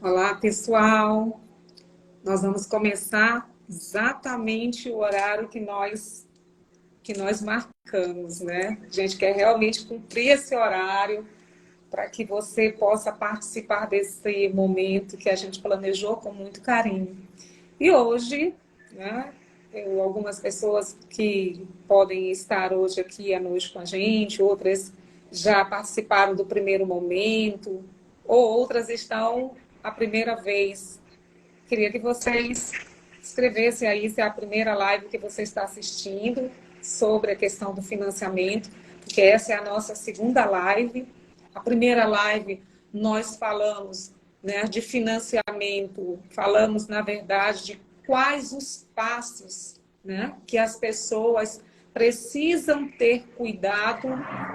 Olá, pessoal. Nós vamos começar exatamente o horário que nós marcamos, né? A gente quer realmente cumprir esse horário para que você possa participar desse momento que a gente planejou com muito carinho. E hoje, né, algumas pessoas que podem estar hoje aqui à noite com a gente, outras já participaram do primeiro momento, ou outras estão a primeira vez. Queria que vocês escrevessem aí se é a primeira live que você está assistindo sobre a questão do financiamento, porque essa é a nossa segunda live. A primeira live nós falamos, né, de financiamento, falamos, na verdade, de quais os passos, né, que as pessoas precisam ter cuidado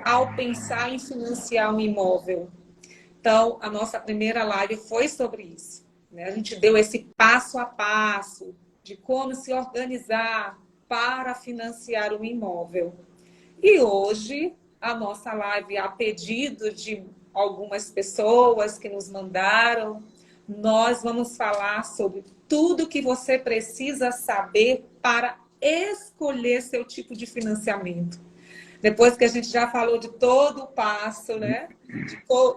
ao pensar em financiar um imóvel. Então, a nossa primeira live foi sobre isso, né? A gente deu esse passo a passo de como se organizar para financiar um imóvel. E hoje, a nossa live, a pedido de algumas pessoas que nos mandaram, nós vamos falar sobre tudo que você precisa saber para escolher seu tipo de financiamento. Depois que a gente já falou de todo o passo, né?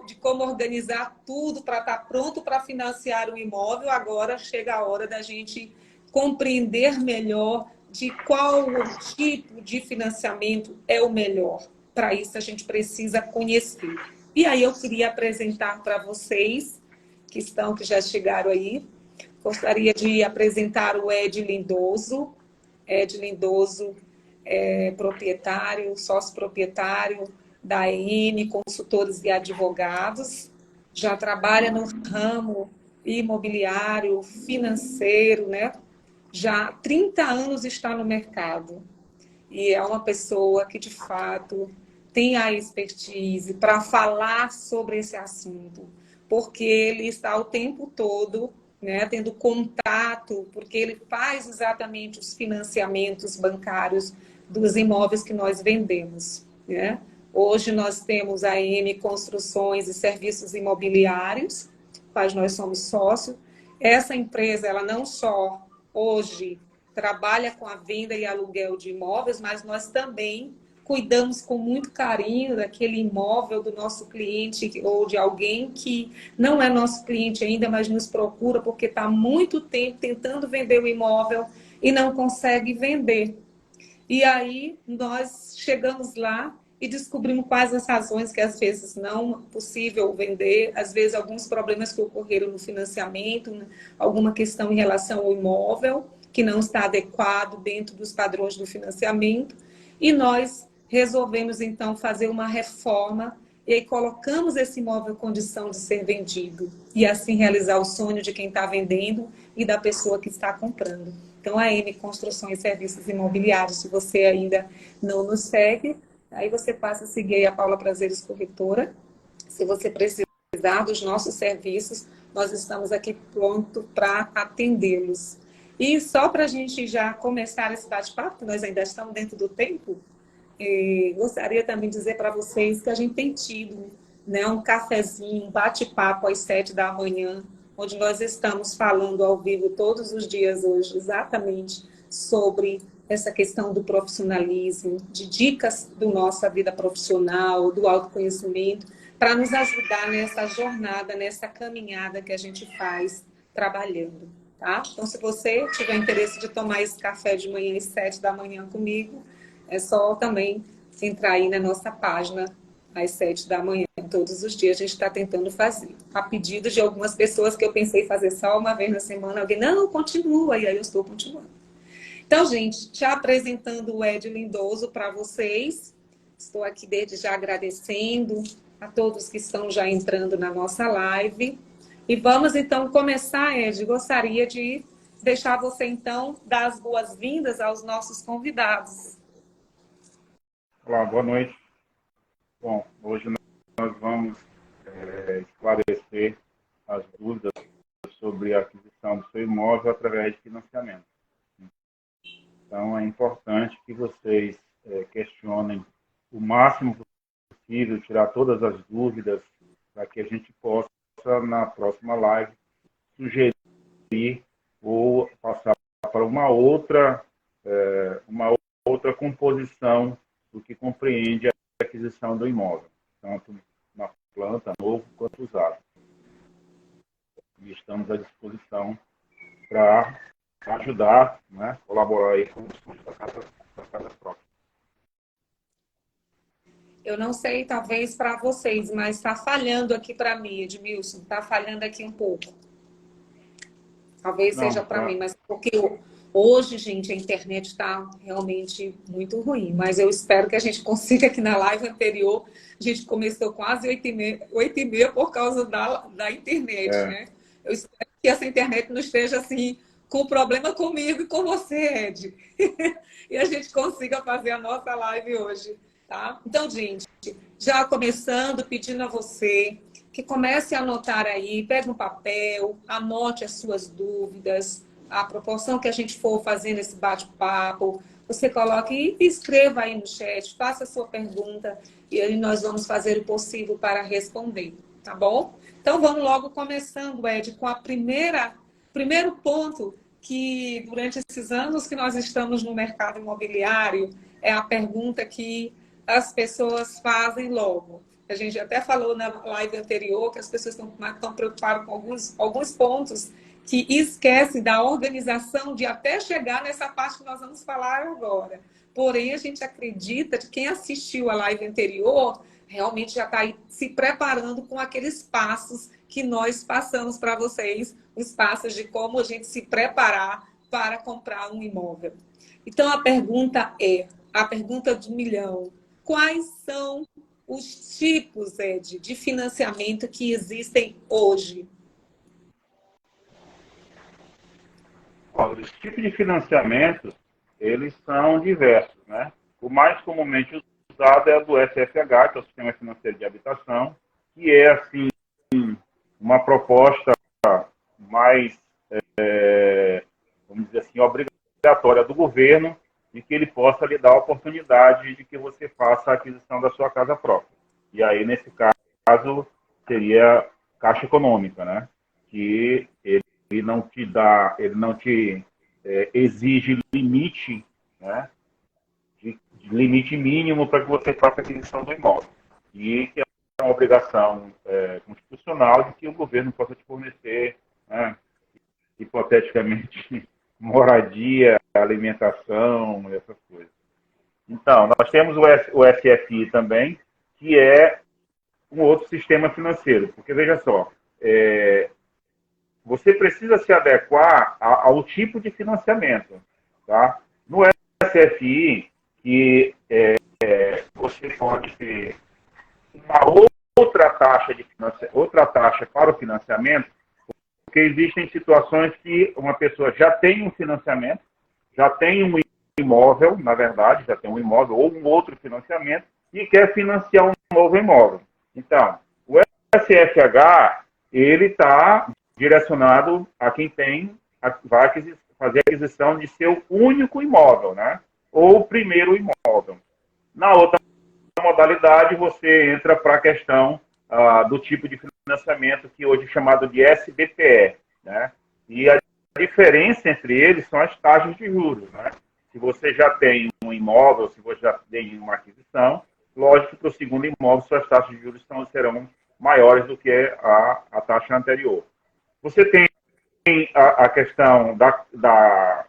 De como organizar tudo para estar pronto para financiar o imóvel, agora chega a hora da gente compreender melhor de qual o tipo de financiamento é o melhor. Para isso, a gente precisa conhecer. E aí eu queria apresentar para vocês, que já chegaram aí, gostaria de apresentar o Ed Lindoso. Ed Lindoso é proprietário, sócio proprietário da EM Consultores e Advogados, já trabalha no ramo imobiliário, financeiro, né? Já há 30 anos está no mercado e é uma pessoa que, de fato, tem a expertise para falar sobre esse assunto, porque ele está o tempo todo, né, tendo contato, porque ele faz exatamente os financiamentos bancários dos imóveis que nós vendemos, né? Hoje nós temos a M Construções e Serviços Imobiliários, quais nós somos sócios. Essa empresa, ela não só hoje trabalha com a venda e aluguel de imóveis, mas nós também cuidamos com muito carinho daquele imóvel do nosso cliente ou de alguém que não é nosso cliente ainda, mas nos procura porque está há muito tempo tentando vender o imóvel e não consegue vender. E aí nós chegamos lá e descobrimos quais as razões que às vezes não é possível vender, às vezes alguns problemas que ocorreram no financiamento, né? Alguma questão em relação ao imóvel que não está adequado dentro dos padrões do financiamento. E nós resolvemos então fazer uma reforma e aí colocamos esse imóvel em condição de ser vendido e assim realizar o sonho de quem está vendendo e da pessoa que está comprando. Então, a M Construções e Serviços Imobiliários, se você ainda não nos segue, aí você passa a seguir a Paula Prazeres Corretora. Se você precisar dos nossos serviços, nós estamos aqui pronto para atendê-los. E só para a gente já começar esse bate-papo, nós ainda estamos dentro do tempo, gostaria também de dizer para vocês que a gente tem tido, né, um cafezinho, um bate-papo às 7 da manhã, onde nós estamos falando ao vivo todos os dias hoje, exatamente sobre essa questão do profissionalismo, de dicas do nossa vida profissional, do autoconhecimento, para nos ajudar nessa jornada, nessa caminhada que a gente faz trabalhando. Tá? Então, se você tiver interesse de tomar esse café de manhã às 7 da manhã comigo, é só também entrar aí na nossa página às 7 da manhã. Todos os dias a gente está tentando fazer. A pedido de algumas pessoas que eu pensei em fazer só uma vez na semana, alguém, não, continua, e aí eu estou continuando. Então, gente, já apresentando o Ed Lindoso para vocês, estou aqui desde já agradecendo a todos que estão já entrando na nossa live. E vamos então começar, Ed. Gostaria de deixar você então dar as boas-vindas aos nossos convidados. Olá, boa noite. Bom, hoje nós vamos esclarecer as dúvidas sobre a aquisição do seu imóvel através de financiamento. Então, é importante que vocês questionem o máximo possível, tirar todas as dúvidas, para que a gente possa, na próxima live, sugerir ou passar para uma outra composição do que compreende a aquisição do imóvel, tanto na planta, novo, quanto usado. E estamos à disposição para ajudar, né, colaborar aí com os custos da casa própria. Eu não sei, talvez para vocês, mas está falhando aqui para mim, Edmilson. Está falhando aqui um pouco. Talvez seja para mim, mas porque hoje, gente, a internet está realmente muito ruim. Mas eu espero que a gente consiga, aqui na live anterior, a gente começou quase 8h30 por causa da internet, né? Eu espero que essa internet não esteja assim, com problema comigo e com você, Ed. E a gente consiga fazer a nossa live hoje, tá? Então, gente, já começando, pedindo a você que comece a anotar aí, pegue um papel, anote as suas dúvidas, a proporção que a gente for fazendo esse bate-papo, você coloque e escreva aí no chat, faça a sua pergunta e aí nós vamos fazer o possível para responder, tá bom? Então vamos logo começando, Ed, com a primeiro ponto que durante esses anos que nós estamos no mercado imobiliário é a pergunta que as pessoas fazem logo. A gente até falou na live anterior que as pessoas estão preocupadas com alguns pontos que esquecem da organização de até chegar nessa parte que nós vamos falar agora. Porém, a gente acredita que quem assistiu a live anterior realmente já está aí se preparando com aqueles passos que nós passamos para vocês, os passos de como a gente se preparar para comprar um imóvel. Então, a pergunta de 1 milhão. Quais são os tipos, Ed, de financiamento que existem hoje? Os tipos de financiamento, eles são diversos, né? O mais comumente usado é o do SFH, que é o Sistema Financeiro de Habitação, que é, assim, uma proposta mais, vamos dizer assim, obrigatória do governo, de que ele possa lhe dar a oportunidade de que você faça a aquisição da sua casa própria. E aí, nesse caso, seria Caixa Econômica, né? Que ele não te exige limite, né? De limite mínimo para que você faça a aquisição do imóvel. E que é uma obrigação constitucional de que o governo possa te fornecer, né, hipoteticamente, moradia, alimentação, essas coisas. Então, nós temos o SFI também, que é um outro sistema financeiro. Porque, veja só, você precisa se adequar ao tipo de financiamento. Tá? No SFI, que você pode ter uma outra taxa para o financiamento, porque existem situações que uma pessoa já tem um financiamento, já tem um imóvel, na verdade, já tem um imóvel ou um outro financiamento e quer financiar um novo imóvel. Então, o SFH, ele está direcionado a quem vai fazer a aquisição de seu único imóvel, né? Ou primeiro imóvel. Na outra modalidade, você entra para a questão do tipo de financiamento que hoje é chamado de SBPE, né? E a diferença entre eles são as taxas de juros, né? Se você já tem um imóvel, se você já tem uma aquisição, lógico que para o segundo imóvel suas taxas de juros serão maiores do que a taxa anterior. Você tem a questão da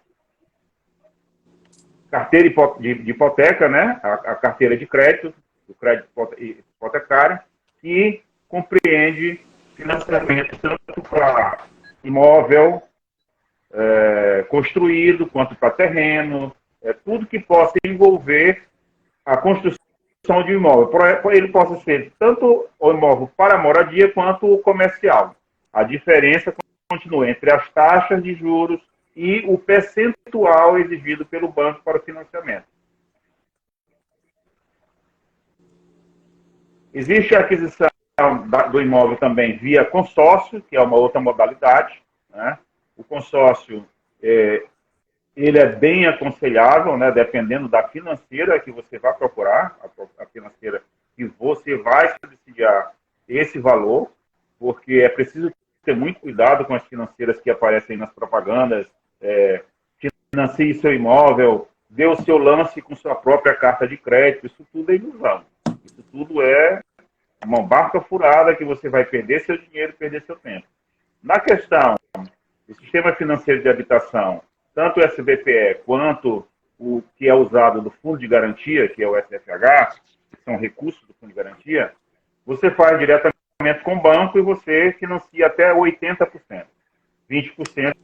carteira de hipoteca, né? A carteira de crédito, do crédito hipotecário, que compreende financiamento tanto para imóvel construído, quanto para terreno, tudo que possa envolver a construção de um imóvel. Ele possa ser tanto o imóvel para moradia, quanto o comercial. A diferença continua entre as taxas de juros e o percentual exigido pelo banco para o financiamento. Existe a aquisição do imóvel também via consórcio, que é uma outra modalidade, né? O consórcio, ele é bem aconselhável, né? Dependendo da financeira que você vai procurar, a financeira que você vai subsidiar esse valor, porque é preciso ter muito cuidado com as financeiras que aparecem nas propagandas, financie seu imóvel, dê o seu lance com sua própria carta de crédito, isso tudo é ilusão. Isso tudo é uma barca furada que você vai perder seu dinheiro, perder seu tempo. Na questão do sistema financeiro de habitação, tanto o SBPE quanto o que é usado do Fundo de Garantia, que é o SFH, que são recursos do Fundo de Garantia, você faz diretamente com o banco e você financia até 80%. 20%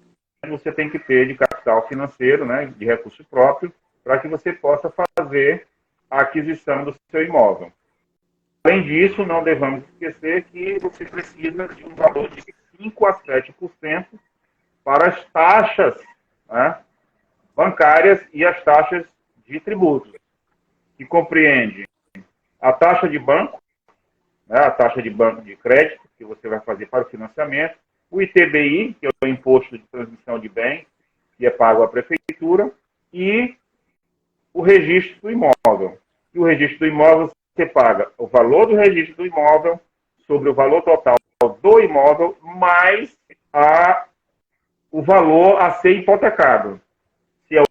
você tem que ter de capital financeiro, né, de recurso próprio, para que você possa fazer a aquisição do seu imóvel. Além disso, não devemos esquecer que você precisa de um valor de 5% a 7% para as taxas, né, bancárias e as taxas de tributos, que compreende a taxa de banco, né, a taxa de banco de crédito que você vai fazer para o financiamento, o ITBI, que é o Imposto de Transmissão de Bens, que é pago à prefeitura, e o registro do imóvel. E o registro do imóvel, você paga o valor do registro do imóvel sobre o valor total do imóvel, mais o valor a ser hipotecado. Se é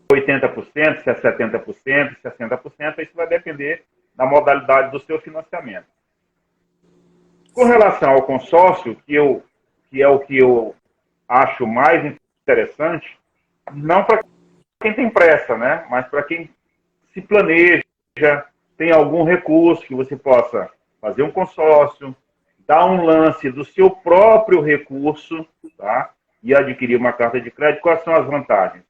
80%, se é 70%, 60%, isso vai depender da modalidade do seu financiamento. Com relação ao consórcio, que é o que eu acho mais interessante, não para quem tem pressa, né? Mas para quem se planeja, tem algum recurso que você possa fazer um consórcio, dar um lance do seu próprio recurso, tá? E adquirir uma carta de crédito. Quais são as vantagens?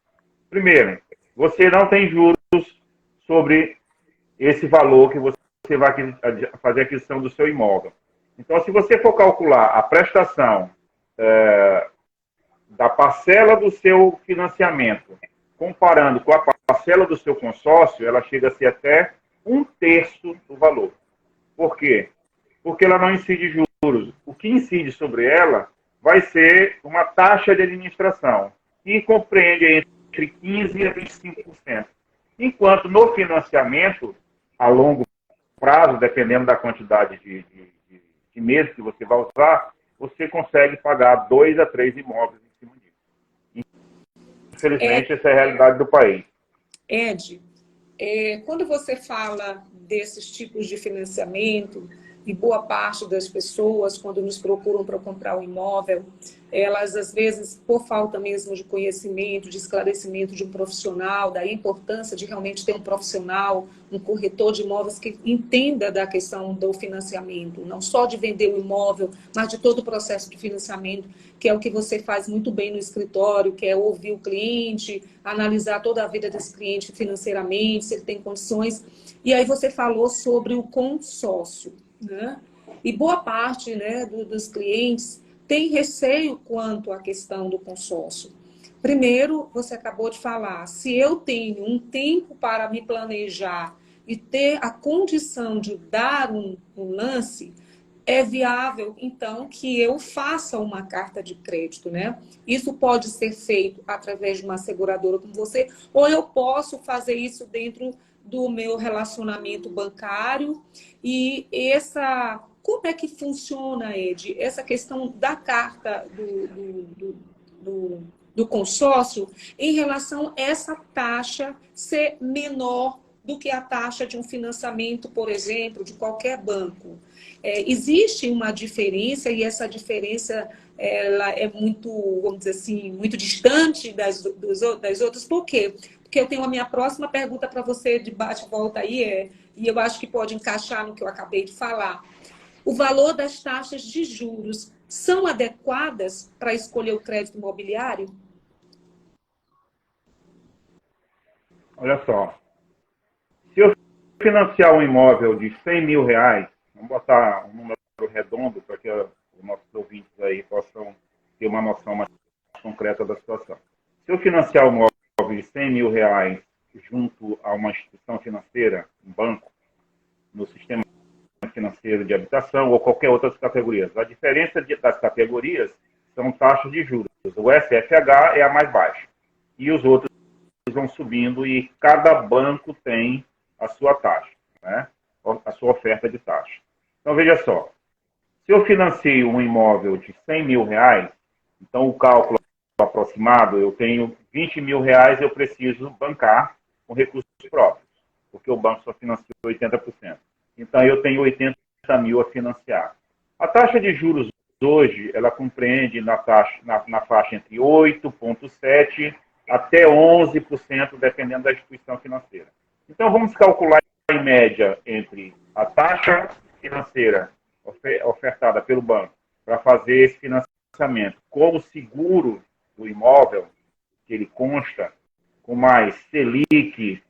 Primeiro, você não tem juros sobre esse valor que você vai fazer a aquisição do seu imóvel. Então, se você for calcular a prestação da parcela do seu financiamento, comparando com a parcela do seu consórcio, ela chega a ser até 1/3 do valor. Por quê? Porque ela não incide juros. O que incide sobre ela vai ser uma taxa de administração, que compreende entre 15% a 25%. Enquanto no financiamento, a longo prazo, dependendo da quantidade de meses que você vai usar, você consegue pagar 2 a 3 imóveis em cima disso. Infelizmente, essa é a realidade do país. Ed, quando você fala desses tipos de financiamento, e boa parte das pessoas, quando nos procuram para comprar um imóvel, elas, às vezes, por falta mesmo de conhecimento, de esclarecimento de um profissional, da importância de realmente ter um profissional, um corretor de imóveis que entenda da questão do financiamento, não só de vender o imóvel, mas de todo o processo de financiamento, que é o que você faz muito bem no escritório, que é ouvir o cliente, analisar toda a vida desse cliente financeiramente, se ele tem condições. E aí você falou sobre o consórcio, né? E boa parte, né, dos clientes tem receio quanto à questão do consórcio. Primeiro, você acabou de falar, se eu tenho um tempo para me planejar e ter a condição de dar um lance, é viável, então, que eu faça uma carta de crédito, né? Isso pode ser feito através de uma seguradora como você, ou eu posso fazer isso dentro do meu relacionamento bancário. E como é que funciona, Ed, essa questão da carta do consórcio em relação a essa taxa ser menor do que a taxa de um financiamento, por exemplo, de qualquer banco? Existe uma diferença, e essa diferença ela é muito, vamos dizer assim, muito distante das outras. Por quê? Porque eu tenho a minha próxima pergunta para você de bate-volta aí, e eu acho que pode encaixar no que eu acabei de falar. O valor das taxas de juros são adequadas para escolher o crédito imobiliário? Olha só, se eu financiar um imóvel de 100 mil reais, vamos botar um número redondo para que os nossos ouvintes aí possam ter uma noção mais concreta da situação. Se eu financiar um imóvel de 100 mil reais junto a uma instituição financeira, um banco, no sistema financeiro de habitação ou qualquer outras categorias, a diferença das categorias são taxas de juros. O SFH é a mais baixa e os outros vão subindo e cada banco tem a sua taxa, né? A sua oferta de taxa. Então, veja só, Se eu financio um imóvel de 100 mil reais, então o cálculo aproximado, eu tenho 20 mil reais, eu preciso bancar com recursos próprios, porque o banco só financia 80%. Então eu tenho 80 mil a financiar. A taxa de juros hoje, ela compreende na faixa entre 8,7% até 11%, dependendo da instituição financeira. Então vamos calcular em média entre a taxa financeira ofertada pelo banco para fazer esse financiamento como seguro do imóvel, que ele consta, com mais Selic,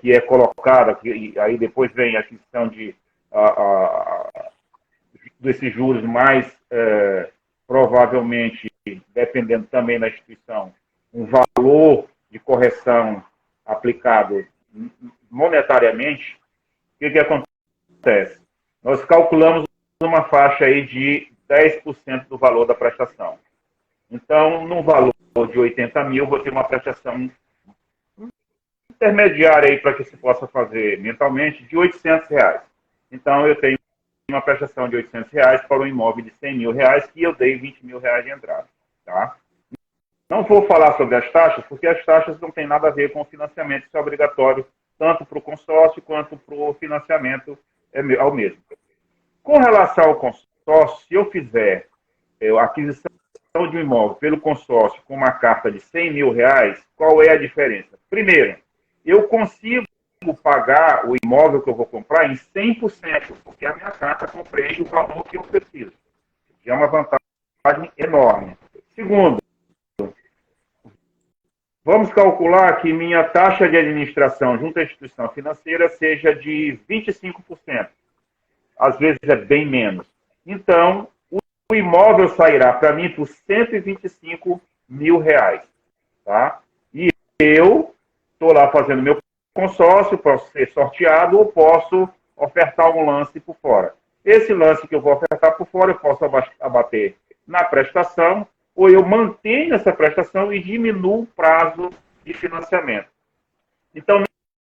que é colocada, que aí depois vem a questão desses juros mais, provavelmente, dependendo também da instituição, um valor de correção aplicado monetariamente. O que acontece? Nós calculamos uma faixa aí de 10% do valor da prestação. Então, no valor de 80 mil, vou ter uma prestação intermediária aí para que se possa fazer mentalmente de 800 reais. Então, eu tenho uma prestação de 800 reais para um imóvel de 100 mil reais que eu dei 20 mil reais de entrada. Tá? Não vou falar sobre as taxas, porque as taxas não têm nada a ver com o financiamento, isso é obrigatório tanto para o consórcio quanto para o financiamento ao mesmo. Com relação ao consórcio, se eu fizer a aquisição de um imóvel pelo consórcio com uma carta de 100 mil reais, qual é a diferença? Primeiro, eu consigo pagar o imóvel que eu vou comprar em 100%, porque a minha carta compreende o valor que eu preciso. É uma vantagem enorme. Segundo, vamos calcular que minha taxa de administração junto à instituição financeira seja de 25%. Às vezes é bem menos. Então, o imóvel sairá para mim por 125 mil reais. Tá? E eu estou lá fazendo meu consórcio, posso ser sorteado ou posso ofertar um lance por fora. Esse lance que eu vou ofertar por fora, eu posso abater na prestação, ou eu mantenho essa prestação e diminuo o prazo de financiamento. Então,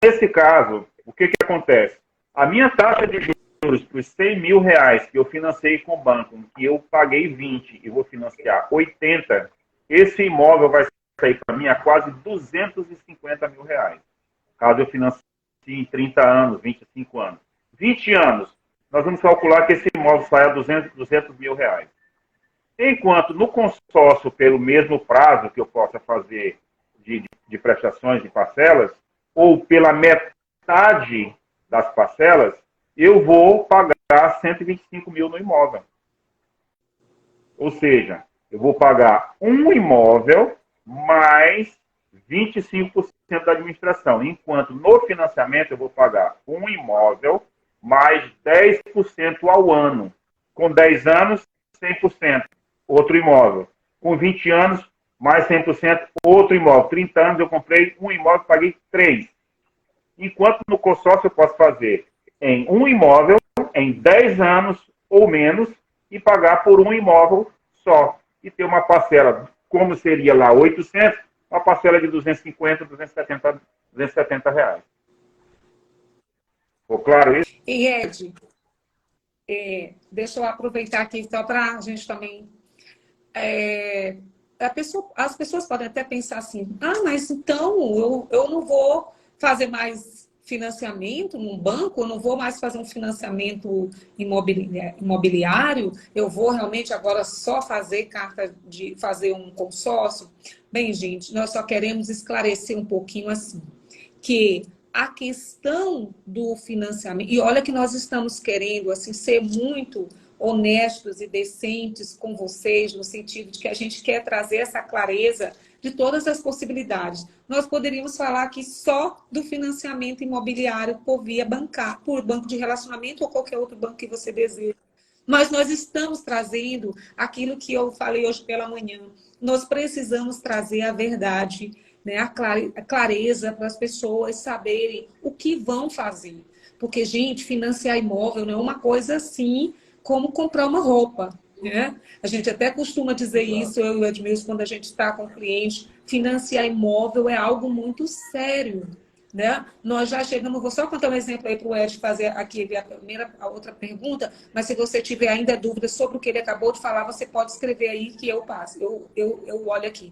nesse caso, o que acontece? A minha taxa de juros para os 100 mil reais que eu financei com o banco, que eu paguei 20 e vou financiar 80, esse imóvel vai sair para mim a quase 250 mil reais. Caso eu financie em 30 anos, 25 anos. 20 anos, nós vamos calcular que esse imóvel sai a 200 mil reais. Enquanto no consórcio, pelo mesmo prazo que eu possa fazer de prestações de parcelas, ou pela metade das parcelas, eu vou pagar 125 mil no imóvel. Ou seja, eu vou pagar um imóvel mais 25% da administração, enquanto no financiamento eu vou pagar um imóvel mais 10% ao ano. Com 10 anos, 100%, outro imóvel. Com 20 anos, mais 100%, outro imóvel. 30 anos eu comprei um imóvel e paguei 3. Enquanto no consórcio eu posso fazer em um imóvel, em 10 anos ou menos, e pagar por um imóvel só. E ter uma parcela, como seria lá 800, uma parcela de 250, 270 reais. Ficou claro isso? E Ed, deixa eu aproveitar aqui só para a gente também... as pessoas podem até pensar assim, mas então eu não vou fazer mais financiamento num banco, eu não vou mais fazer um financiamento imobiliário, eu vou realmente agora só fazer fazer um consórcio. Bem, gente, nós só queremos esclarecer um pouquinho assim, que a questão do financiamento, e olha que nós estamos querendo assim ser muito honestos e decentes com vocês, no sentido de que a gente quer trazer essa clareza de todas as possibilidades. Nós poderíamos falar aqui só do financiamento imobiliário por via bancária, por banco de relacionamento ou qualquer outro banco que você deseja. Mas nós estamos trazendo aquilo que eu falei hoje pela manhã. Nós precisamos trazer a verdade, né, a clareza para as pessoas saberem o que vão fazer. Porque, gente, financiar imóvel não é uma coisa assim como comprar uma roupa, né? A gente até costuma dizer isso, eu e o Edmilson, quando a gente está com o cliente, financiar imóvel é algo muito sério. né? Nós já chegamos, vou só contar um exemplo aí para o Ed fazer aqui a outra pergunta, mas se você tiver ainda dúvidas sobre o que ele acabou de falar, você pode escrever aí que eu passo, eu olho aqui.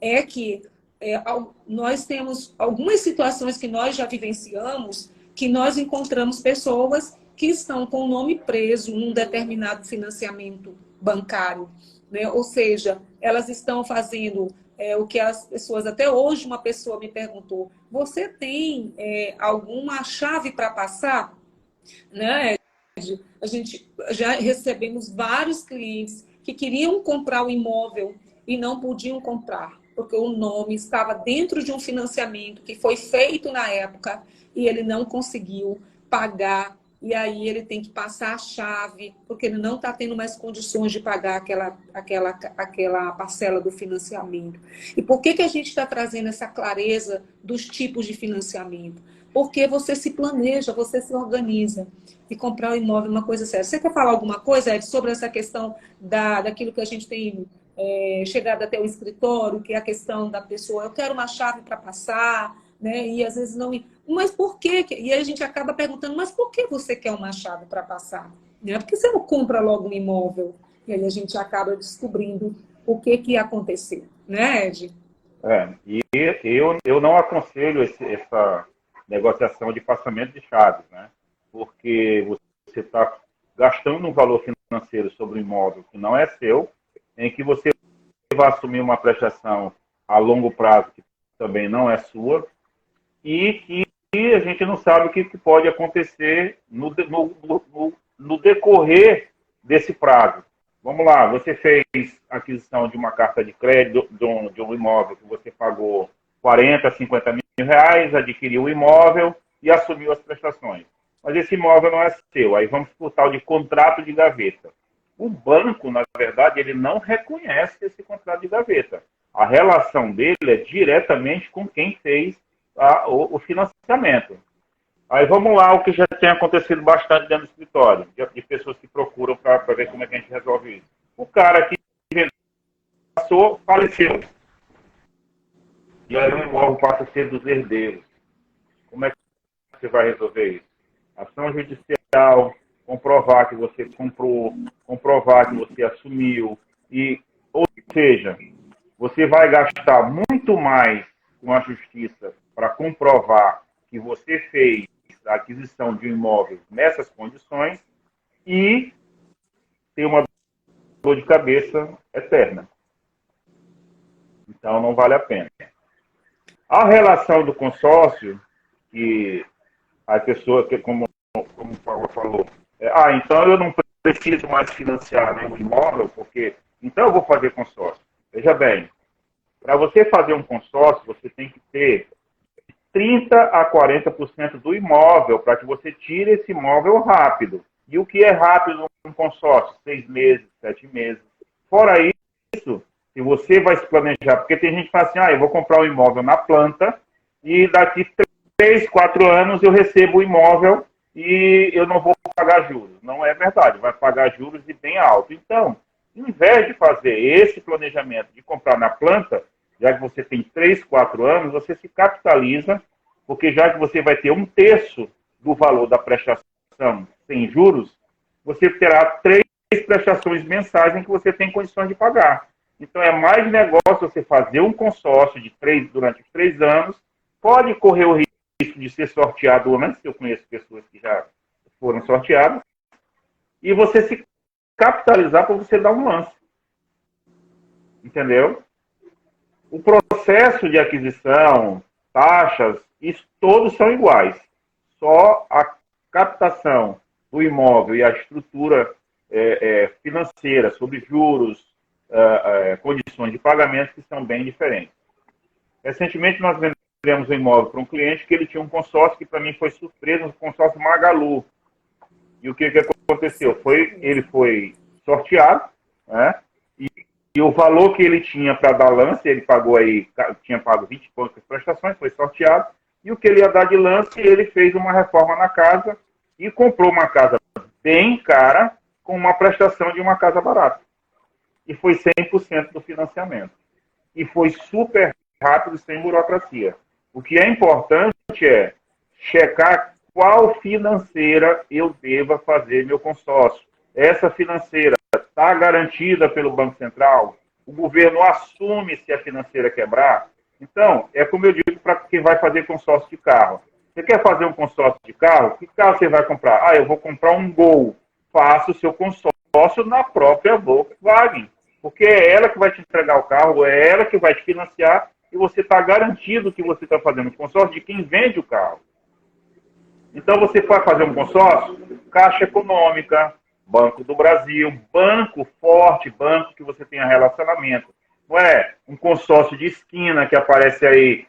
É que nós temos algumas situações que nós já vivenciamos, que nós encontramos pessoas que estão com o nome preso num determinado financiamento bancário, né? Ou seja, elas estão fazendo o que as pessoas, até hoje uma pessoa me perguntou, você tem alguma chave para passar? Né? A gente já recebemos vários clientes que queriam comprar o imóvel e não podiam comprar, porque o nome estava dentro de um financiamento que foi feito na época e ele não conseguiu pagar. E aí ele tem que passar a chave, porque ele não está tendo mais condições de pagar aquela parcela do financiamento. E por que a gente está trazendo essa clareza dos tipos de financiamento? Porque você se planeja, você se organiza. E comprar o imóvel é uma coisa séria. Você quer falar alguma coisa, Ed, sobre essa questão daquilo que a gente tem chegado até o escritório, que é a questão da pessoa, eu quero uma chave para passar, né? E às vezes não. Mas por quê? E aí a gente acaba perguntando, mas por que você quer uma chave para passar? Né? Por que você não compra logo um imóvel? E aí a gente acaba descobrindo o que aconteceu, né, Ed? E eu não aconselho essa negociação de passamento de chaves, né? Porque você está gastando um valor financeiro sobre um imóvel que não é seu, em que você vai assumir uma prestação a longo prazo que também não é sua, e que a gente não sabe o que pode acontecer no decorrer desse prazo. Vamos lá, você fez aquisição de uma carta de crédito de um imóvel que você pagou 40, 50 mil reais, adquiriu o imóvel e assumiu as prestações. Mas esse imóvel não é seu. Aí vamos para o tal de contrato de gaveta. O banco, na verdade, ele não reconhece esse contrato de gaveta. A relação dele é diretamente com quem fez o financiamento. Aí vamos lá, o que já tem acontecido bastante dentro do escritório, de pessoas que procuram para ver como é que a gente resolve isso. O cara que passou, faleceu. E aí o imóvel passa a ser dos herdeiros. Como é que você vai resolver isso? Ação judicial, comprovar que você comprou, comprovar que você assumiu. Ou seja, você vai gastar muito mais com a justiça para comprovar que você fez a aquisição de um imóvel nessas condições e ter uma dor de cabeça eterna. Então, não vale a pena. A relação do consórcio, que a pessoa, que como o Paulo falou, então eu não preciso mais financiar nenhum imóvel, porque então eu vou fazer consórcio. Veja bem, para você fazer um consórcio, você tem que ter 30% a 40% do imóvel para que você tire esse imóvel rápido. E o que é rápido num consórcio? 6 meses, 7 meses. Fora isso, se você vai se planejar, porque tem gente que fala assim, eu vou comprar um imóvel na planta e daqui 3, 4 anos eu recebo o imóvel e eu não vou pagar juros. Não é verdade, vai pagar juros e bem alto. Então, em vez de fazer esse planejamento de comprar na planta, já que você tem 3, 4 anos, você se capitaliza, porque já que você vai ter 1/3 do valor da prestação sem juros, você terá 3 prestações mensais em que você tem condições de pagar. Então, é mais negócio você fazer um consórcio durante os 3 anos, pode correr o risco de ser sorteado antes, eu conheço pessoas que já foram sorteadas, e você se capitalizar para você dar um lance. Entendeu? O processo de aquisição, taxas, isso todos são iguais. Só a captação do imóvel e a estrutura financeira, sobre juros, condições de pagamento, que são bem diferentes. Recentemente, nós vendemos um imóvel para um cliente que ele tinha um consórcio que, para mim, foi surpresa, um consórcio Magalu. E o que aconteceu? Ele foi sorteado, né? E o valor que ele tinha para dar lance, ele pagou aí, tinha pago 20 e poucas prestações, foi sorteado. E o que ele ia dar de lance, ele fez uma reforma na casa e comprou uma casa bem cara com uma prestação de uma casa barata. E foi 100% do financiamento. E foi super rápido, sem burocracia. O que é importante é checar qual financeira eu deva fazer meu consórcio. Essa financeira está garantida pelo Banco Central? O governo assume se a financeira quebrar? Então, é como eu digo para quem vai fazer consórcio de carro. Você quer fazer um consórcio de carro? Que carro você vai comprar? Ah, eu vou comprar um Gol. Faça o seu consórcio na própria Volkswagen. Porque é ela que vai te entregar o carro, é ela que vai te financiar e você está garantido que você está fazendo o consórcio de quem vende o carro. Então, você vai fazer um consórcio, Caixa Econômica, Banco do Brasil, banco forte, banco que você tenha relacionamento. Não é um consórcio de esquina que aparece aí.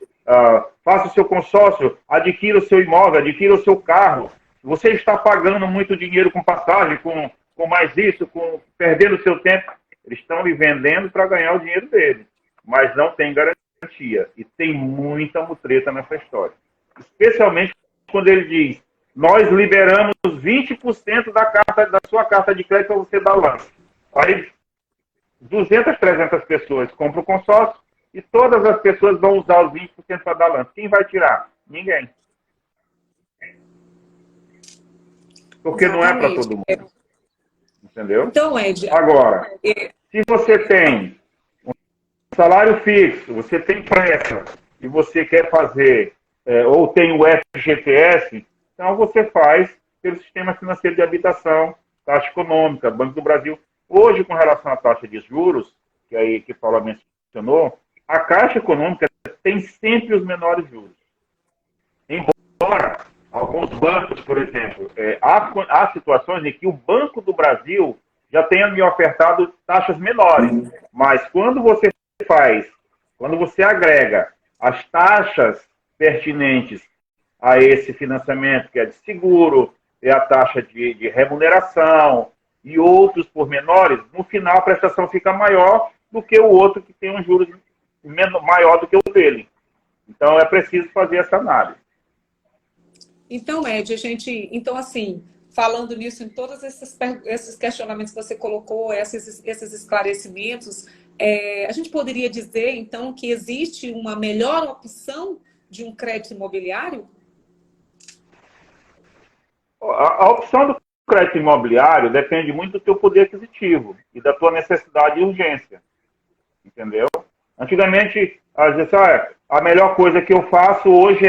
Faça o seu consórcio, adquira o seu imóvel, adquira o seu carro. Você está pagando muito dinheiro com passagem, com mais isso, perdendo o seu tempo. Eles estão lhe vendendo para ganhar o dinheiro deles, mas não tem garantia. E tem muita mutreta nessa história. Especialmente quando ele diz, nós liberamos 20% da sua carta de crédito para você dar lance. Aí 200, 300 pessoas compram o consórcio e todas as pessoas vão usar os 20% para dar lance. Quem vai tirar? Ninguém. Porque não é para todo mundo. Entendeu? Então, Ed... Agora, se você tem um salário fixo, você tem pressa e você quer fazer, ou tem o FGTS, então você faz pelo Sistema Financeiro de Habitação, Caixa Econômica, Banco do Brasil. Hoje, com relação à taxa de juros, que aí que Paula mencionou, a Caixa Econômica tem sempre os menores juros. Embora alguns bancos, por exemplo, há situações em que o Banco do Brasil já tenha me ofertado taxas menores. Mas quando você agrega as taxas pertinentes a esse financiamento, que é de seguro, é a taxa de remuneração e outros pormenores, no final a prestação fica maior do que o outro que tem um juros maior do que o dele. Então é preciso fazer essa análise. Então, Ed, então assim, falando nisso, em todos esses questionamentos que você colocou, esses esclarecimentos, a gente poderia dizer, então, que existe uma melhor opção de um crédito imobiliário? A opção do crédito imobiliário depende muito do teu poder aquisitivo e da tua necessidade e urgência. Entendeu? Antigamente, às vezes, a melhor coisa que eu faço hoje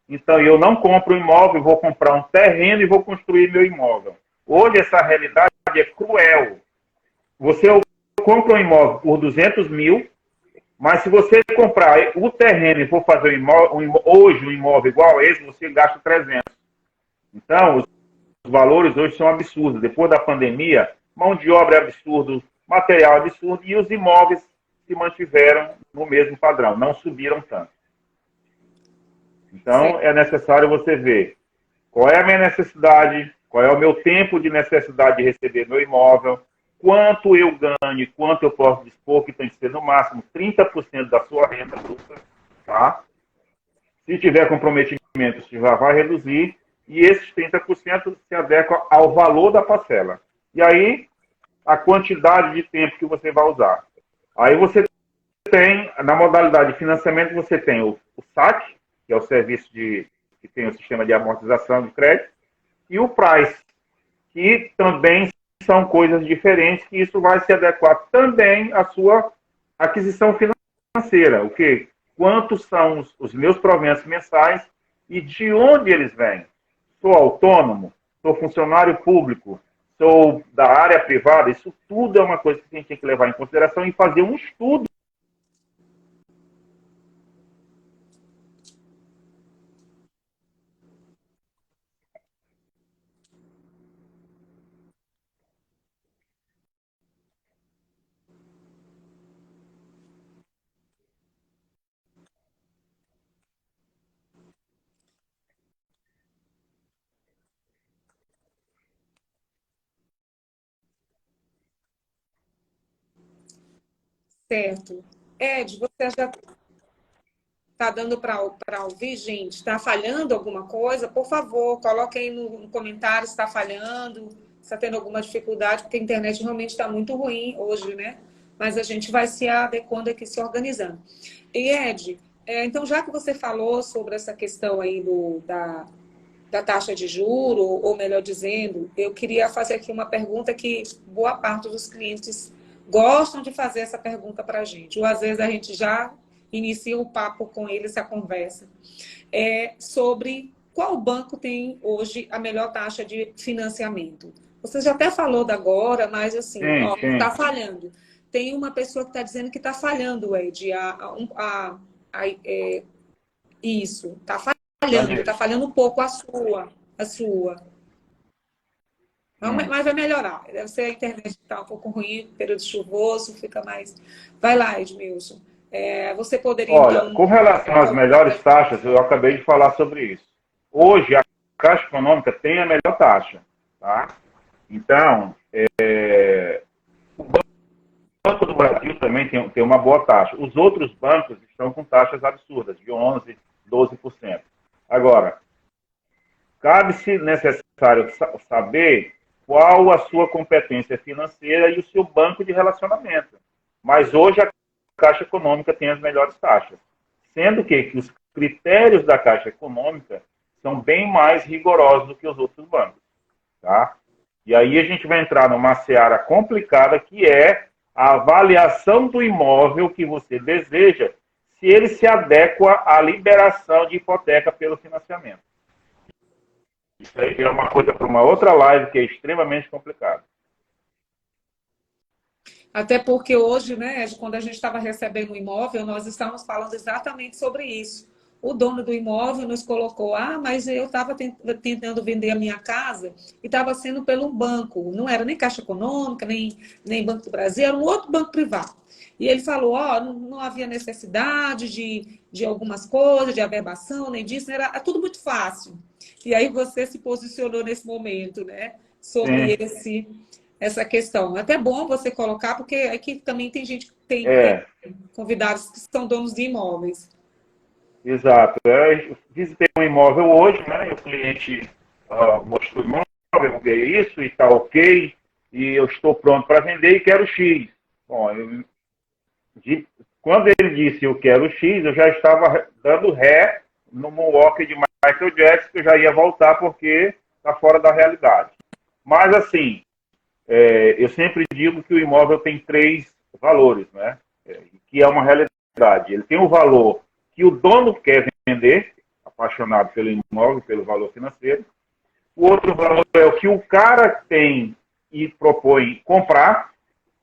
então, eu não compro um imóvel, vou comprar um terreno e vou construir meu imóvel. Hoje, essa realidade é cruel. Você compra um imóvel por 200 mil, mas se você comprar o terreno e for fazer hoje um imóvel igual a esse, você gasta 300. Então, os valores hoje são absurdos. Depois da pandemia, mão de obra é absurdo, material é absurdo, e os imóveis se mantiveram no mesmo padrão, não subiram tanto. Então, é necessário você ver qual é a minha necessidade, qual é o meu tempo de necessidade de receber meu imóvel, quanto eu ganho, quanto eu posso dispor, que tem que ser no máximo 30% da sua renda bruta, tá? Se tiver comprometimento, você já vai reduzir, e esses 30% se adequam ao valor da parcela. E aí, a quantidade de tempo que você vai usar. Aí você tem, na modalidade de financiamento, você tem o SAC, que é o serviço que tem o sistema de amortização de crédito, e o Price, que também são coisas diferentes, que isso vai se adequar também à sua aquisição financeira. O quê? Quantos são os meus proventos mensais e de onde eles vêm? Sou autônomo? Sou funcionário público? Sou da área privada? Isso tudo é uma coisa que a gente tem que levar em consideração e fazer um estudo. Certo. Ed, você já está dando para ouvir, gente? Está falhando alguma coisa? Por favor, coloque aí no comentário se está falhando, se está tendo alguma dificuldade, porque a internet realmente está muito ruim hoje, né? Mas a gente vai se adequando aqui, se organizando. E, Ed, Então, já que você falou sobre essa questão aí da taxa de juro, ou melhor dizendo, eu queria fazer aqui uma pergunta que boa parte dos clientes gostam de fazer essa pergunta para a gente. Ou às vezes a gente já inicia o papo com eles, a conversa. Sobre qual banco tem hoje a melhor taxa de financiamento. Você já até falou da agora, mas assim, Sim, ó, sim. está falhando. Tem uma pessoa que está dizendo que está falhando, Ed. Isso, está Mande. falhando um pouco a sua. Hum. Mas vai melhorar. Deve ser a internet que está um pouco ruim, período chuvoso, fica mais. Vai lá, Edmilson. Você poderia, Olha, então, com relação às colocar melhores para. taxas, eu acabei de falar sobre isso. Hoje, a Caixa Econômica tem a melhor taxa. Tá? Então, o Banco do Brasil também tem uma boa taxa. Os outros bancos estão com taxas absurdas, de 11%, 12%. Agora, cabe-se necessário saber qual a sua competência financeira e o seu banco de relacionamento. Mas hoje a Caixa Econômica tem as melhores taxas. Sendo que os critérios da Caixa Econômica são bem mais rigorosos do que os outros bancos. Tá? E aí a gente vai entrar numa seara complicada, que é a avaliação do imóvel que você deseja, se ele se adequa à liberação de hipoteca pelo financiamento. Isso aí é uma coisa para uma outra live que é extremamente complicado. Até porque hoje, né, quando a gente estava recebendo o imóvel, nós estávamos falando exatamente sobre isso. O dono do imóvel nos colocou, mas eu estava tentando vender a minha casa e estava sendo pelo banco. Não era nem Caixa Econômica, nem Banco do Brasil, era um outro banco privado. E ele falou, não havia necessidade de algumas coisas, de averbação, nem disso, era tudo muito fácil. E aí você se posicionou nesse momento, né, sobre Sim, essa questão. É até bom você colocar, porque aqui também tem gente que tem é, convidados que são donos de imóveis. exato. Eu visitei um imóvel hoje, né? E o cliente mostrou o imóvel, eu vi isso e está ok, e eu estou pronto para vender e quero X. Bom, quando ele disse eu quero X, eu já estava dando ré no Moonwalk de Michael Jackson, que eu já ia voltar porque está fora da realidade. Mas, assim, eu sempre digo que o imóvel tem três valores, né? Que é uma realidade. Ele tem o valor que o dono quer vender, apaixonado pelo imóvel, pelo valor financeiro. O outro valor é o que o cara tem e propõe comprar.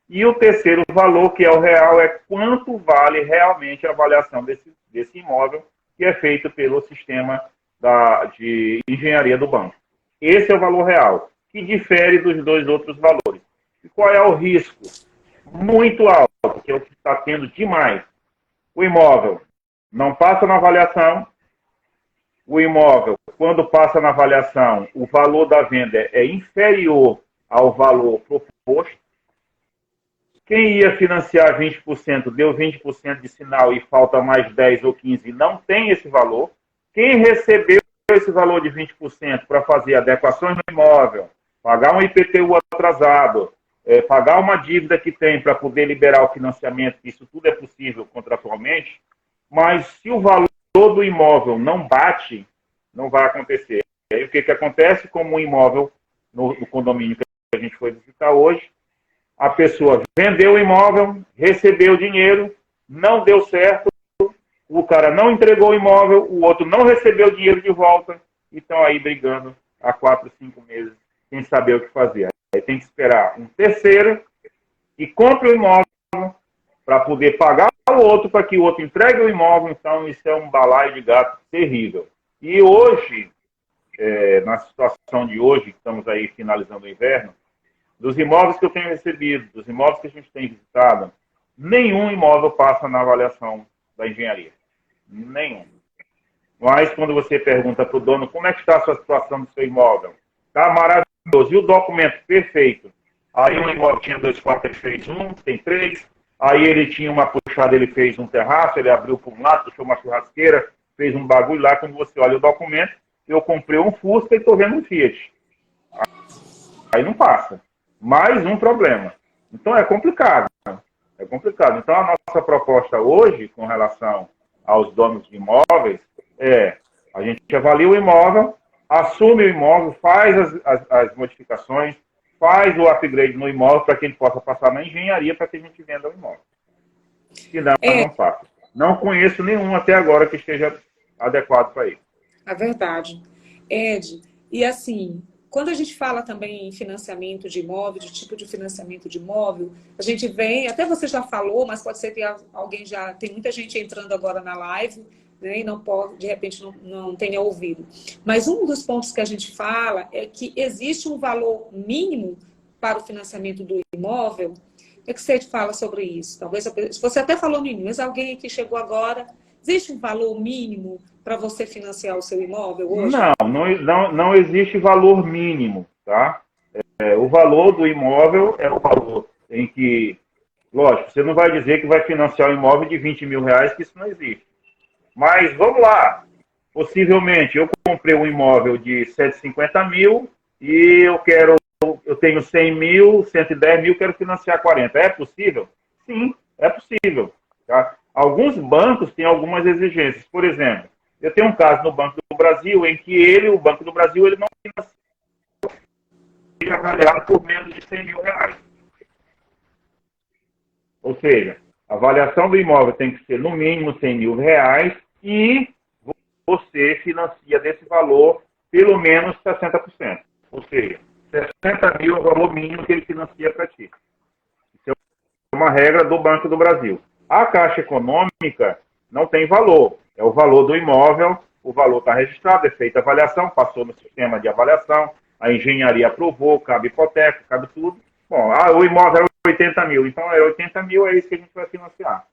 E o terceiro valor, que é o real, é quanto vale realmente a avaliação desse imóvel, que é feito pelo sistema de engenharia do banco. Esse é o valor real, que difere dos dois outros valores. E qual é o risco? Muito alto, que é o que está tendo demais. O imóvel não passa na avaliação. O imóvel, quando passa na avaliação, o valor da venda é inferior ao valor proposto. Quem ia financiar 20%, deu 20% de sinal e falta mais 10 ou 15, não tem esse valor. Quem recebeu esse valor de 20% para fazer adequações no imóvel, pagar um IPTU atrasado, pagar uma dívida que tem para poder liberar o financiamento, isso tudo é possível contratualmente, mas se o valor do imóvel não bate, não vai acontecer. E aí o que acontece? Como o imóvel no condomínio que a gente foi visitar hoje, a pessoa vendeu o imóvel, recebeu o dinheiro, não deu certo, o cara não entregou o imóvel, o outro não recebeu o dinheiro de volta e estão aí brigando há 4, 5 meses sem saber o que fazer. Aí tem que esperar um terceiro que compre o imóvel para poder pagar o outro para que o outro entregue o imóvel. Então, isso é um balaio de gato terrível. E hoje, na situação de hoje, que estamos aí finalizando o inverno, dos imóveis que eu tenho recebido, dos imóveis que a gente tem visitado, nenhum imóvel passa na avaliação da engenharia. Nenhum. Mas quando você pergunta para o dono como é que está a sua situação do seu imóvel, está maravilhoso. E o documento perfeito. Aí o imóvel tinha 2 quartos, ele fez um, tem 3. Aí ele tinha uma puxada, ele fez um terraço, ele abriu por um lado, puxou uma churrasqueira, fez um bagulho lá. Quando você olha o documento, eu comprei um Fusca e estou vendo um Fiat. Aí não passa. Mais um problema. Então é complicado. É complicado. Então a nossa proposta hoje, com relação aos donos de imóveis é: a gente avalia o imóvel, assume o imóvel, faz as modificações, faz o upgrade no imóvel para que ele possa passar na engenharia para que a gente venda o imóvel. Se não, É, não passa. Não conheço nenhum até agora que esteja adequado para isso. a verdade. Ed, e assim, quando a gente fala também em financiamento de imóvel, de tipo de financiamento de imóvel, a gente vem, até você já falou, mas pode ser que alguém já, tem muita gente entrando agora na live, né, e não pode, de repente não tenha ouvido. Mas um dos pontos que a gente fala é que existe um valor mínimo para o financiamento do imóvel. O que você fala sobre isso? Talvez você até falou no início, mas alguém que chegou agora, existe um valor mínimo para você financiar o seu imóvel hoje? Não existe valor mínimo, tá? O valor do imóvel é o valor em que, lógico, você não vai dizer que vai financiar um imóvel de 20 mil reais, que isso não existe. Mas vamos lá, possivelmente eu comprei um imóvel de 150 mil e eu tenho 100 mil, 110 mil, quero financiar 40. É possível? Sim, é possível. Tá? Alguns bancos têm algumas exigências. Por exemplo, eu tenho um caso no Banco do Brasil em que o Banco do Brasil, ele não financia avaliado por menos de 100 mil reais. Ou seja, a avaliação do imóvel tem que ser no mínimo 100 mil reais e você financia desse valor pelo menos 60%. Ou seja, 60 mil é o valor mínimo que ele financia para ti. Isso é uma regra do Banco do Brasil. A Caixa Econômica não tem valor. É o valor do imóvel, o valor está registrado, é feita a avaliação, passou no sistema de avaliação, a engenharia aprovou, cabe hipoteca, cabe tudo. Bom, o imóvel é 80 mil, então é 80 mil, é isso que a gente vai financiar.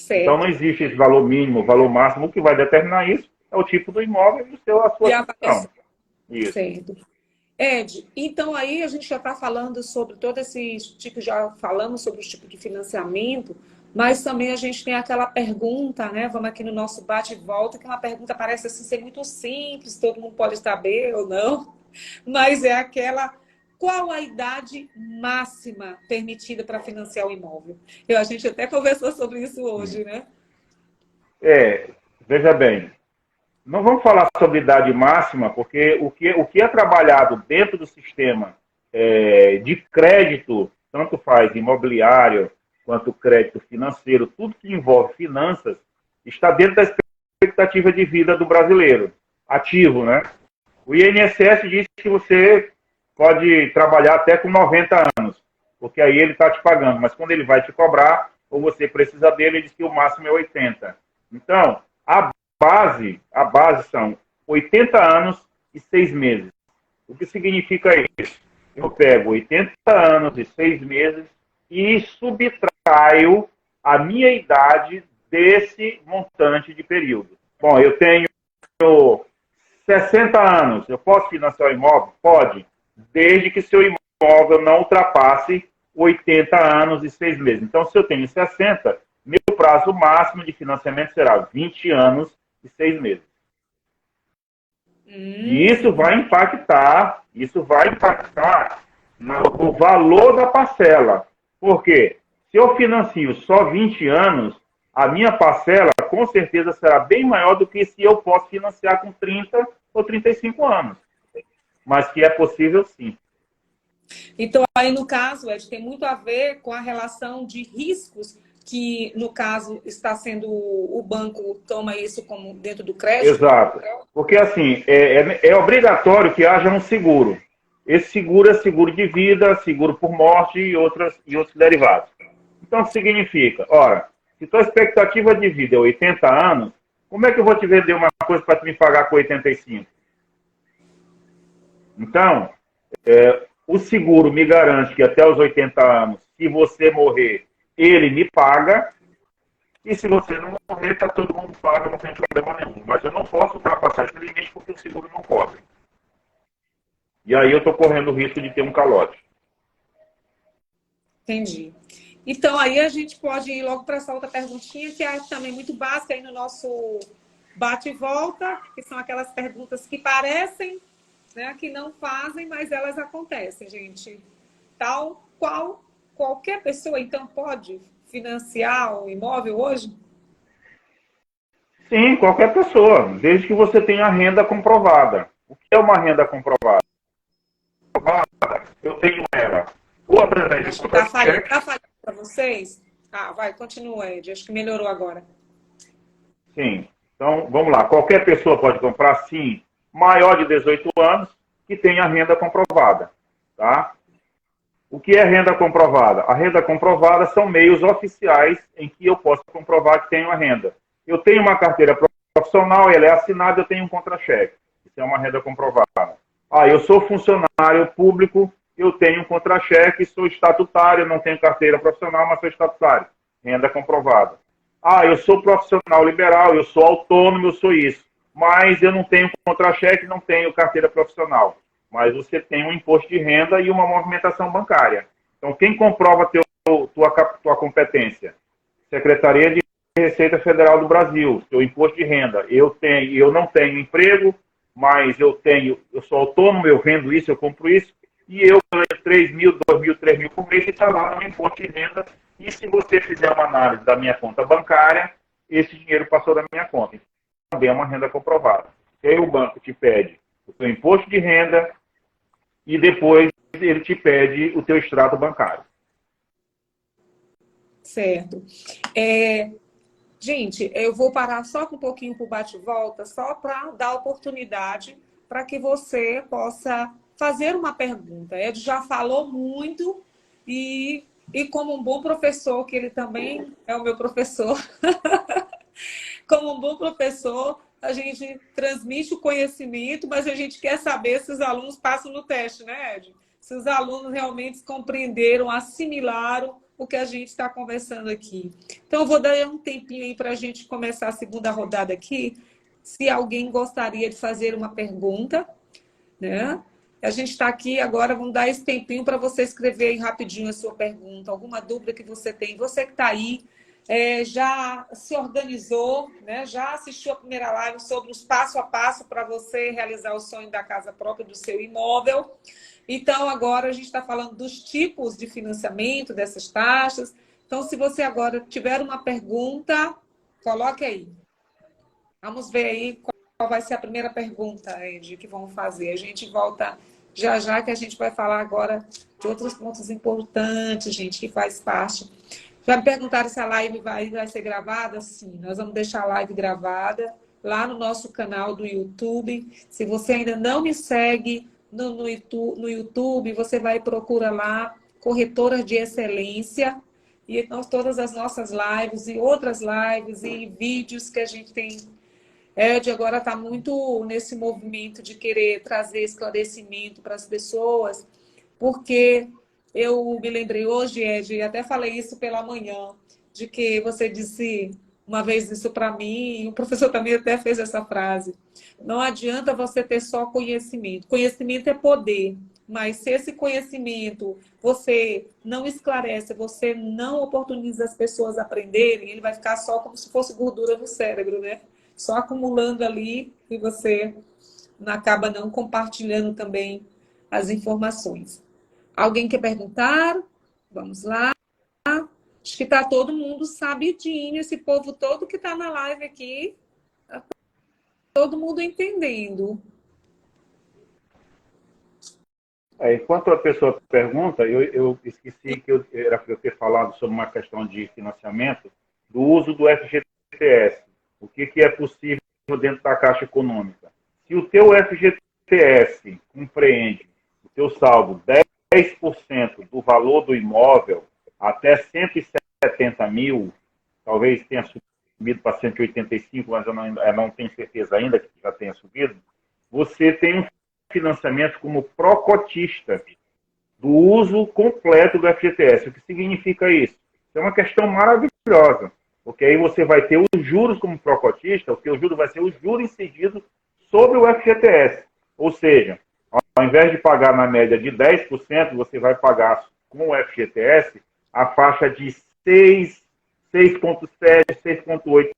Então não Certo. existe esse valor mínimo, valor máximo. O que vai determinar isso é o tipo do imóvel e a E sua a situação. avaliação. Isso. Certo. Ed, então aí a gente já está falando sobre todo esse tipo, já falamos sobre os tipos de financiamento, mas também a gente tem aquela pergunta, né? Vamos aqui no nosso bate e volta, que é uma pergunta parece assim ser muito simples, todo mundo pode saber ou não, mas é aquela: qual a idade máxima permitida para financiar o imóvel? A gente até conversou sobre isso hoje, né? Veja bem, não vamos falar sobre idade máxima, porque o que é trabalhado dentro do sistema de crédito, tanto faz imobiliário quanto crédito financeiro, tudo que envolve finanças, está dentro da expectativa de vida do brasileiro, ativo, né? O INSS diz que você pode trabalhar até com 90 anos, porque aí ele está te pagando, mas quando ele vai te cobrar, ou você precisa dele, ele diz que o máximo é 80. Então, a base são 80 anos e 6 meses. O que significa isso? Eu pego 80 anos e 6 meses e subtraio a minha idade desse montante de período. Bom, eu tenho 60 anos, eu posso financiar o imóvel? Pode, desde que seu imóvel não ultrapasse 80 anos e 6 meses. Então, se eu tenho 60, meu prazo máximo de financiamento será 20 anos e 6 meses. E isso vai impactar no valor da parcela. Por quê? Se eu financio só 20 anos, a minha parcela com certeza será bem maior do que se eu posso financiar com 30 ou 35 anos. Mas que é possível sim. Então, aí no caso, Ed, tem muito a ver com a relação de riscos que, no caso, está sendo o banco toma isso como dentro do crédito? Exato. Porque, assim, é obrigatório que haja um seguro. Esse seguro é seguro de vida, seguro por morte e outros derivados. Então, o que significa? Ora, se tua expectativa de vida é 80 anos, como é que eu vou te vender uma coisa para me pagar com 85? Então, o seguro me garante que até os 80 anos, se você morrer, ele me paga. E se você não morrer, tá todo mundo paga, não tem problema nenhum. Mas eu não posso ultrapassar esse limite porque o seguro não cobre. E aí eu estou correndo o risco de ter um calote. Entendi. Então, aí a gente pode ir logo para essa outra perguntinha, que é também muito básica aí no nosso bate e volta, que são aquelas perguntas que parecem, né, que não fazem, mas elas acontecem, gente. Tal qual qualquer pessoa, então, pode financiar um imóvel hoje? Sim, qualquer pessoa, desde que você tenha renda comprovada. O que é uma renda comprovada? Eu tenho ela. Ou através de Acho que está falhando. contra-cheque. Está falhando para vocês? Ah, vai, continua, Ed. Acho que melhorou agora. Sim. Então, vamos lá. Qualquer pessoa pode comprar, sim, maior de 18 anos, que tenha renda comprovada. Tá? O que é renda comprovada? A renda comprovada são meios oficiais em que eu posso comprovar que tenho a renda. Eu tenho uma carteira profissional, ela é assinada, eu tenho um contra-cheque. Isso é uma renda comprovada. Ah, eu sou funcionário público, eu tenho um contra-cheque, sou estatutário, não tenho carteira profissional, mas sou estatutário. Renda comprovada. Ah, eu sou profissional liberal, eu sou autônomo, eu sou isso. Mas eu não tenho contra-cheque, não tenho carteira profissional. Mas você tem um imposto de renda e uma movimentação bancária. Então, quem comprova tua competência? Secretaria de Receita Federal do Brasil, teu imposto de renda. Eu não tenho emprego, mas eu sou autônomo, eu vendo isso, eu compro isso, e eu ganho 3 mil, 2 mil, 3 mil por mês e está lá no imposto de renda. E se você fizer uma análise da minha conta bancária, esse dinheiro passou da minha conta. Então, também é uma renda comprovada. E aí o banco te pede o seu imposto de renda e depois ele te pede o teu extrato bancário. Certo. Gente, eu vou parar só com um pouquinho para o bate-volta, só para dar oportunidade para que você possa fazer uma pergunta. Ed já falou muito e como um bom professor, que ele também é o meu professor, como um bom professor, a gente transmite o conhecimento, mas a gente quer saber se os alunos passam no teste, né, Ed? Se os alunos realmente compreenderam, assimilaram o que a gente está conversando aqui. Então, eu vou dar um tempinho aí para a gente começar a segunda rodada aqui. Se alguém gostaria de fazer uma pergunta, né? A gente está aqui agora, vamos dar esse tempinho para você escrever aí rapidinho a sua pergunta, alguma dúvida que você tem. Você que está aí, já se organizou, né? Já assistiu a primeira live sobre os passo a passo para você realizar o sonho da casa própria, do seu imóvel. Então, agora a gente está falando dos tipos de financiamento, dessas taxas. Então, se você agora tiver uma pergunta, coloque aí. Vamos ver aí qual vai ser a primeira pergunta, Ed, que vamos fazer. A gente volta já já, que a gente vai falar agora de outros pontos importantes, gente, que faz parte. Já me perguntaram se a live vai ser gravada? Sim, nós vamos deixar a live gravada lá no nosso canal do YouTube. Se você ainda não me segue no YouTube, você vai e procura lá Corretoras de Excelência e todas as nossas lives e outras lives e vídeos que a gente tem. Ed agora está muito nesse movimento de querer trazer esclarecimento para as pessoas, porque eu me lembrei hoje, Ed, e até falei isso pela manhã, de que você disse uma vez isso para mim, e o professor também até fez essa frase. Não adianta você ter só conhecimento. Conhecimento é poder, mas se esse conhecimento você não esclarece, você não oportuniza as pessoas a aprenderem, ele vai ficar só como se fosse gordura no cérebro, né? Só acumulando ali e você acaba não compartilhando também as informações. Alguém quer perguntar? Vamos lá. Acho que está todo mundo sabidinho, esse povo todo que está na live aqui, tá todo mundo entendendo. Enquanto a pessoa pergunta, eu esqueci que era para eu ter falado sobre uma questão de financiamento, do uso do FGTS. O que é possível dentro da Caixa Econômica? Se o teu FGTS compreende o teu saldo 10% do valor do imóvel até 170 mil, talvez tenha subido para 185, mas eu não tenho certeza ainda que já tenha subido, você tem um financiamento como pró-cotista do uso completo do FGTS. O que significa isso? Isso é uma questão maravilhosa, porque aí você vai ter os juros como pró-cotista, porque o juro vai ser o juro incidido sobre o FGTS. Ou seja, ao invés de pagar na média de 10%, você vai pagar com o FGTS a faixa de 6, 6,7, 6,8.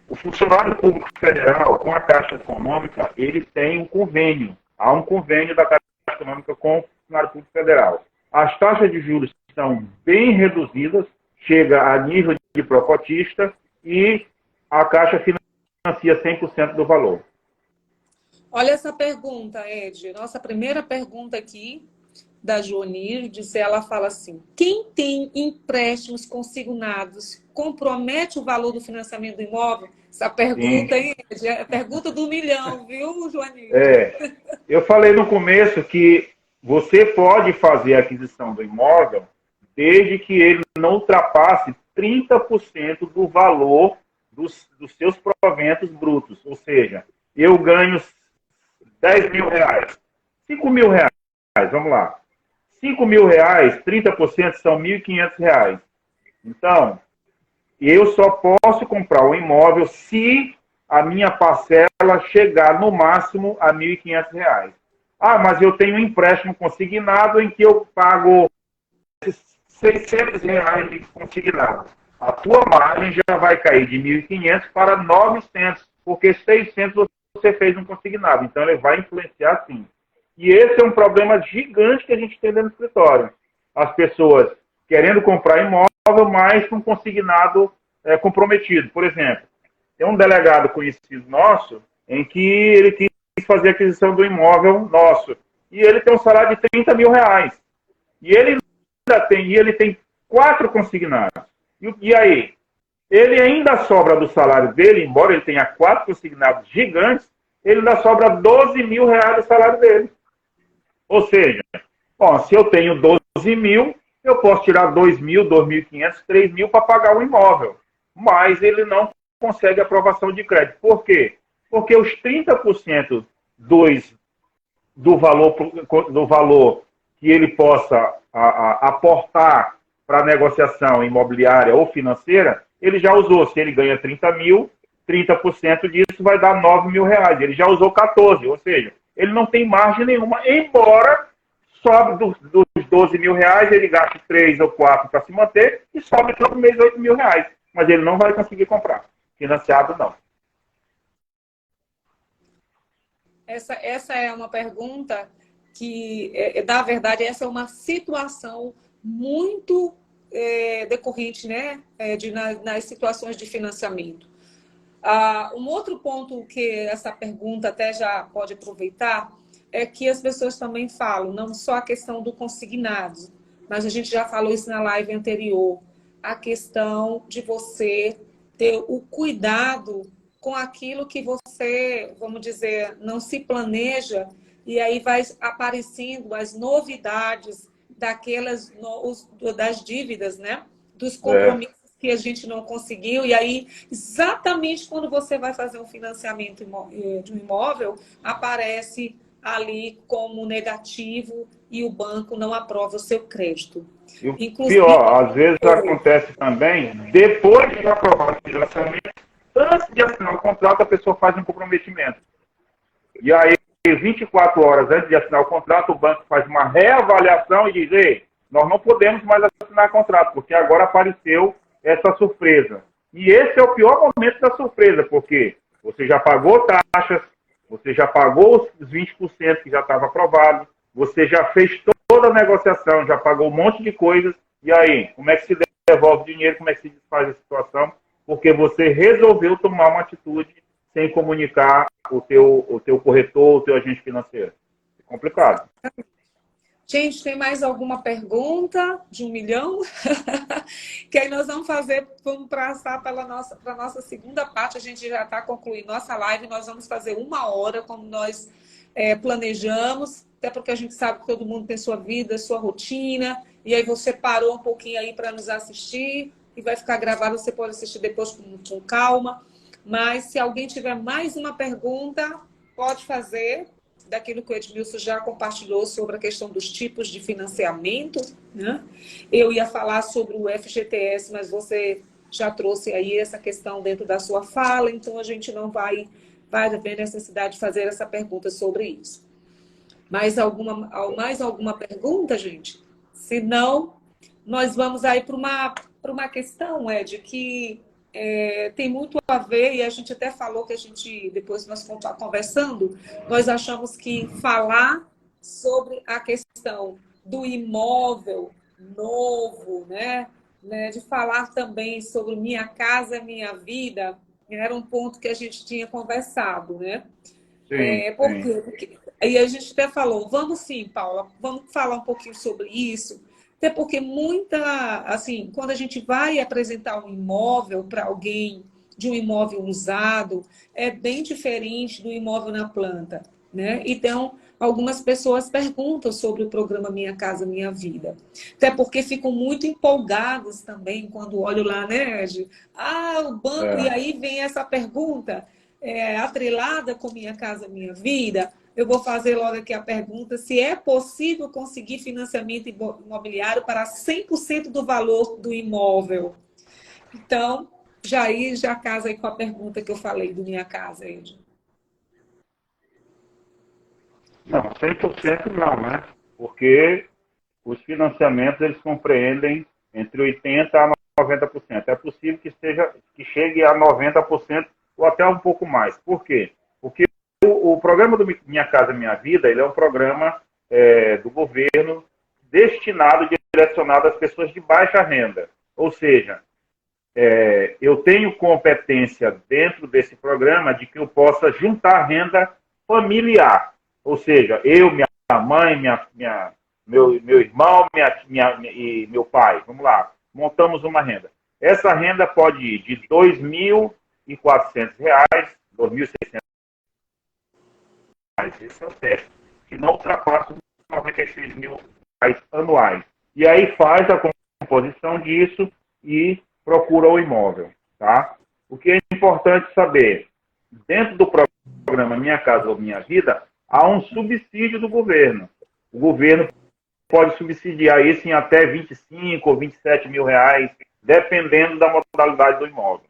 O funcionário público federal, com a Caixa Econômica, ele tem um convênio. Há um convênio da Caixa Econômica com o funcionário público federal. As taxas de juros são bem reduzidas, chega a nível de procotista e a Caixa financia 100% do valor. Olha essa pergunta, Ed. Nossa primeira pergunta aqui da Joanirdes, ela fala assim: quem tem empréstimos consignados compromete o valor do financiamento do imóvel? Essa pergunta aí é a pergunta do milhão, viu, Joanirdes? Eu falei no começo que você pode fazer a aquisição do imóvel desde que ele não ultrapasse 30% do valor dos seus proventos brutos. Ou seja, eu ganho 10 mil reais, 5 mil reais, vamos lá. 5 mil reais, 30% são 1.500 reais. Então, eu só posso comprar o imóvel se a minha parcela chegar no máximo a 1.500 reais. Ah, mas eu tenho um empréstimo consignado em que eu pago 600 reais de consignado. A tua margem já vai cair de 1.500 para 900, porque 600 você fez um consignado. Então, ele vai influenciar sim. E esse é um problema gigante que a gente tem dentro do escritório. As pessoas querendo comprar imóvel, mas com consignado comprometido. Por exemplo, tem um delegado conhecido nosso em que ele quis fazer a aquisição do imóvel nosso. E ele tem um salário de 30 mil reais. E ele tem 4 consignados. E aí? Ele ainda sobra do salário dele, embora ele tenha 4 consignados gigantes, ele ainda sobra 12 mil reais do salário dele. Ou seja, bom, se eu tenho 12 mil, eu posso tirar 2 mil, 2.500, 3 mil para pagar o imóvel. Mas ele não consegue aprovação de crédito. Por quê? Porque os 30% do valor que ele possa aportar para a negociação imobiliária ou financeira, ele já usou. Se ele ganha 30 mil, 30% disso vai dar 9 mil reais. Ele já usou 14, ou seja, ele não tem margem nenhuma, embora sobe dos 12 mil reais, ele gaste 3 ou 4 para se manter e sobe todo mês 8 mil reais. Mas ele não vai conseguir comprar. Financiado, não. Essa é uma pergunta que, na verdade, essa é uma situação muito decorrente, né, nas situações de financiamento. Um outro ponto que essa pergunta até já pode aproveitar é que as pessoas também falam, não só a questão do consignado, mas a gente já falou isso na live anterior, a questão de você ter o cuidado com aquilo que você, vamos dizer, não se planeja, e aí vai aparecendo as novidades das dívidas, né? Dos compromissos que a gente não conseguiu, e aí, exatamente quando você vai fazer um financiamento de um imóvel, aparece ali como negativo e o banco não aprova o seu crédito. E o Inclusive, pior, às vezes acontece também, depois de aprovar o financiamento, antes de assinar o contrato, a pessoa faz um comprometimento. E aí, 24 horas antes de assinar o contrato, o banco faz uma reavaliação e diz: ei, nós não podemos mais assinar contrato, porque agora apareceu essa surpresa. E esse é o pior momento da surpresa, porque você já pagou taxas, você já pagou os 20% que já estava aprovado, você já fez toda a negociação, já pagou um monte de coisas, e aí, como é que se devolve o dinheiro, como é que se desfaz a situação? Porque você resolveu tomar uma atitude sem comunicar o teu corretor, o teu agente financeiro. É complicado. Gente, tem mais alguma pergunta de 1 milhão? Que aí nós vamos passar para a nossa segunda parte. A gente já está concluindo nossa live. Nós vamos fazer 1 hora, como nós planejamos, até porque a gente sabe que todo mundo tem sua vida, sua rotina, e aí você parou um pouquinho aí para nos assistir, e vai ficar gravado, você pode assistir depois com calma. Mas se alguém tiver mais uma pergunta, pode fazer, daquilo que o Edmilson já compartilhou sobre a questão dos tipos de financiamento, né? Eu ia falar sobre o FGTS, mas você já trouxe aí essa questão dentro da sua fala, então a gente não vai haver necessidade de fazer essa pergunta sobre isso. Mais alguma pergunta, gente? Se não, nós vamos aí para uma questão, Ed, que tem muito a ver, e a gente até falou que depois nós conversando, nós achamos que falar sobre a questão do imóvel novo, né? né, de falar também sobre Minha Casa Minha Vida, era um ponto que a gente tinha conversado, né? Sim, Por sim. quê? Porque aí a gente até falou, vamos sim, Paula, vamos falar um pouquinho sobre isso, até porque assim, quando a gente vai apresentar um imóvel para alguém de um imóvel usado, é bem diferente do imóvel na planta, né? Então, algumas pessoas perguntam sobre o programa Minha Casa Minha Vida, até porque ficam muito empolgadas também quando olham lá, né, Ed? Ah, o banco, e É. aí vem essa pergunta, atrelada com Minha Casa Minha Vida. Eu vou fazer logo aqui a pergunta se é possível conseguir financiamento imobiliário para 100% do valor do imóvel. Então, já casa aí com a pergunta que eu falei do Minha Casa, Ed. Não, 100% não, né? Porque os financiamentos eles compreendem entre 80% a 90%. É possível que chegue a 90% ou até um pouco mais. Por quê? Porque o programa do Minha Casa Minha Vida ele é um programa do governo destinado, direcionado às pessoas de baixa renda. Ou seja, eu tenho competência dentro desse programa de que eu possa juntar renda familiar. Ou seja, eu, minha mãe, meu irmão e meu pai. Vamos lá, montamos uma renda. Essa renda pode ir de R$ 2.400, R$ 2.600, esse é o teto, que não ultrapassa os R$ 96.000 anuais. E aí faz a composição disso e procura o imóvel. Tá? O que é importante saber, dentro do programa Minha Casa ou Minha Vida, há um subsídio do governo. O governo pode subsidiar isso em até 25 ou 27 mil reais, dependendo da modalidade do imóvel.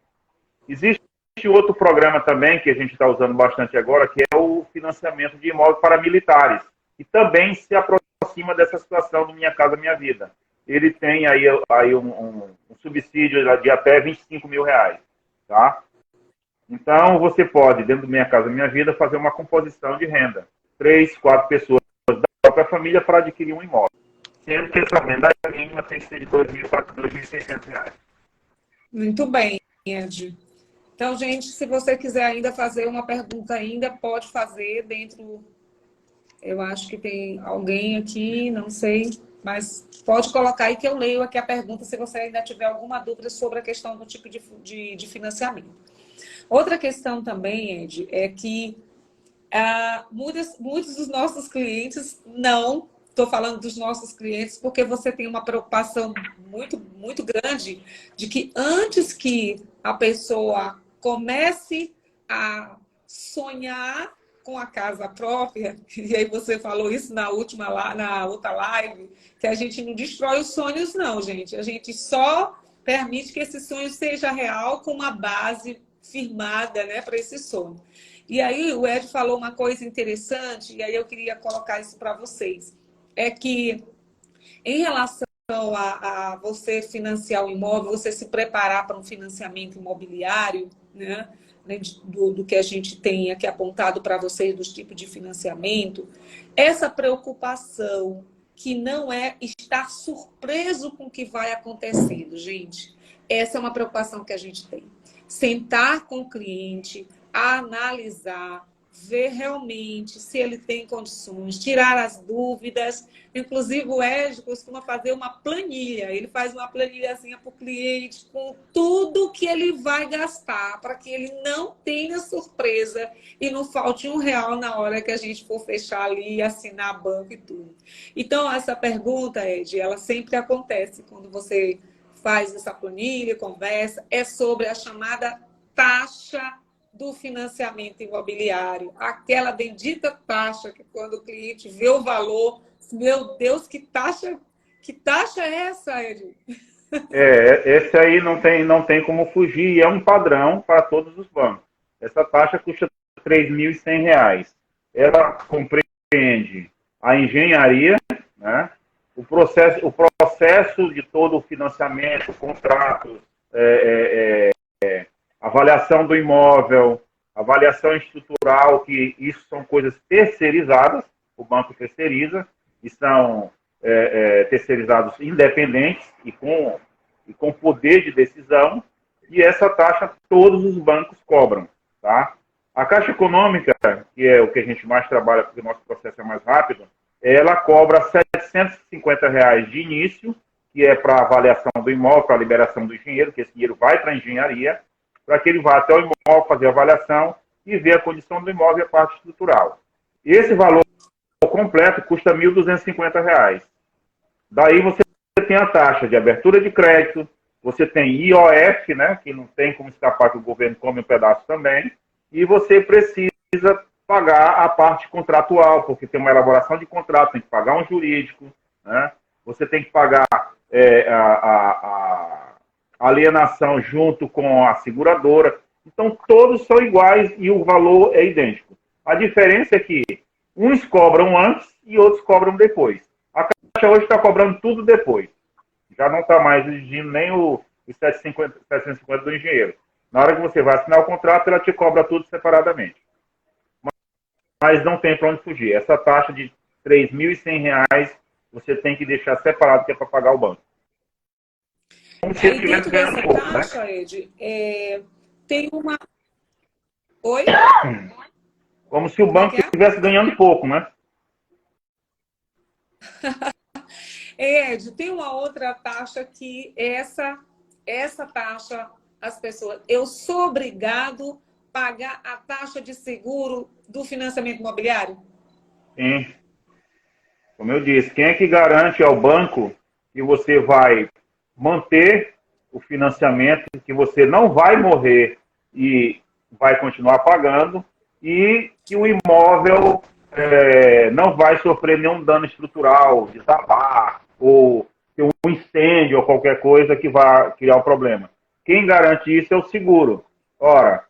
Existe outro programa também que a gente está usando bastante agora, que é o financiamento de imóveis para militares, que também se aproxima dessa situação do Minha Casa Minha Vida. Ele tem aí um subsídio de até 25 mil reais. Tá? Então, você pode, dentro do Minha Casa Minha Vida, fazer uma composição de renda. 3, 4 pessoas da própria família para adquirir um imóvel. Sendo que essa renda mínima tem que ser de R$ 2.600. Muito bem, Ed. Então, gente, se você quiser ainda fazer uma pergunta ainda, pode fazer dentro. Eu acho que tem alguém aqui, não sei, mas pode colocar aí que eu leio aqui a pergunta se você ainda tiver alguma dúvida sobre a questão do tipo de financiamento. Outra questão também, Ed, é que muitos dos nossos clientes não, estou falando dos nossos clientes, porque você tem uma preocupação muito, muito grande de que antes que a pessoa comece a sonhar com a casa própria, e aí você falou isso na outra live, que a gente não destrói os sonhos, não, gente. A gente só permite que esse sonho seja real com uma base firmada, né, para esse sonho. E aí o Ed falou uma coisa interessante, e aí eu queria colocar isso para vocês. É que em relação a você financiar o imóvel, você se preparar para um financiamento imobiliário, né? Do que a gente tem aqui apontado para vocês, dos tipos de financiamento, essa preocupação que não é estar surpreso com o que vai acontecendo, gente. Essa é uma preocupação que a gente tem. Sentar com o cliente, analisar, ver realmente se ele tem condições, tirar as dúvidas. Inclusive, o Ed costuma fazer uma planilha. Ele faz uma planilhazinha para o cliente com tudo que ele vai gastar, para que ele não tenha surpresa e não falte R$ 1 na hora que a gente for fechar ali, assinar banco e tudo. Então, essa pergunta, Ed, ela sempre acontece quando você faz essa planilha, conversa, é sobre a chamada taxa do financiamento imobiliário. Aquela bendita taxa que quando o cliente vê o valor, meu Deus, que taxa é essa, Ed? Esse aí não tem como fugir e é um padrão para todos os bancos. Essa taxa custa R$ 3.100. Ela compreende a engenharia, né? O processo de todo o financiamento, contratos, avaliação do imóvel, avaliação estrutural, que isso são coisas terceirizadas, o banco terceiriza, e são terceirizados independentes e com e com poder de decisão, e essa taxa todos os bancos cobram, tá? A Caixa Econômica, que é o que a gente mais trabalha porque o nosso processo é mais rápido, ela cobra R$ 750 de início, que é para avaliação do imóvel, para a liberação do engenheiro, que esse dinheiro vai para a engenharia, para que ele vá até o imóvel fazer a avaliação e ver a condição do imóvel e a parte estrutural. Esse valor completo custa R$ 1.250. Daí você tem a taxa de abertura de crédito, você tem IOF, né, que não tem como escapar que o governo come um pedaço também, e você precisa pagar a parte contratual, porque tem uma elaboração de contrato, tem que pagar um jurídico, né? Você tem que pagar a alienação junto com a seguradora. Então, todos são iguais e o valor é idêntico. A diferença é que uns cobram antes e outros cobram depois. A Caixa hoje está cobrando tudo depois. Já não está mais exigindo nem os 750 do engenheiro. Na hora que você vai assinar o contrato, ela te cobra tudo separadamente. Mas não tem para onde fugir. Essa taxa de R$ 3.100 você tem que deixar separado, que é para pagar o banco. Como se ele Aí estivesse dentro ganhando dessa pouco, né? taxa, Ed, tem uma... Oi? Como se o Como é banco que é? estivesse ganhando pouco, né? Ed, tem uma outra taxa que essa taxa, as pessoas... Eu sou obrigado a pagar a taxa de seguro do financiamento imobiliário? Sim. Como eu disse, quem é que garante ao banco que você vai manter o financiamento, que você não vai morrer e vai continuar pagando, e que o imóvel não vai sofrer nenhum dano estrutural, desabar, ou ter um incêndio ou qualquer coisa que vá criar um problema. Quem garante isso é o seguro. Ora,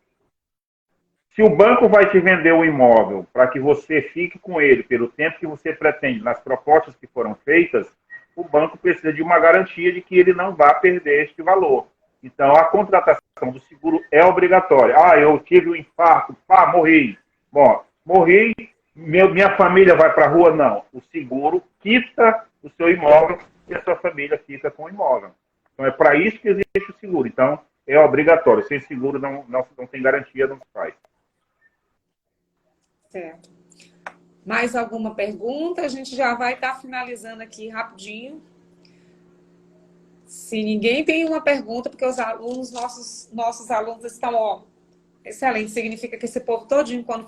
se o banco vai te vender o imóvel para que você fique com ele pelo tempo que você pretende nas propostas que foram feitas, o banco precisa de uma garantia de que ele não vai perder este valor. Então, a contratação do seguro é obrigatória. Ah, eu tive um infarto, morri. Bom, morri, minha família vai para a rua? Não. O seguro quita o seu imóvel e a sua família fica com o imóvel. Então, é para isso que existe o seguro. Então, é obrigatório. Sem seguro, não tem garantia, não se faz. Certo. Mais alguma pergunta? A gente já vai estar finalizando aqui rapidinho. Se ninguém tem uma pergunta, porque os alunos, nossos alunos estão, ó, excelente. Significa que esse povo todinho, quando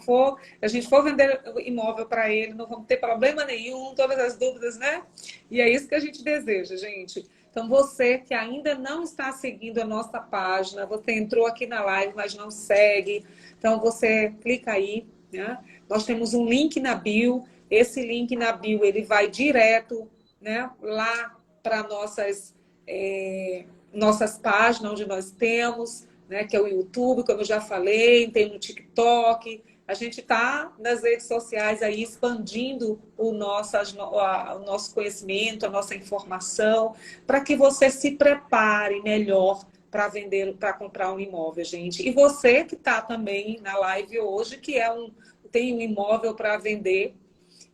a gente for vender imóvel para ele, não vamos ter problema nenhum, todas as dúvidas, né? E é isso que a gente deseja, gente. Então, você que ainda não está seguindo a nossa página, você entrou aqui na live, mas não segue, então você clica aí, né? Nós temos um link na bio, esse link na bio, ele vai direto, né, lá para nossas páginas, onde nós temos, né, que é o YouTube, como eu já falei, tem no TikTok. A gente está nas redes sociais aí expandindo o nosso conhecimento, a nossa informação, para que você se prepare melhor para vender, para comprar um imóvel, gente. E você que está também na live hoje, que tem um imóvel para vender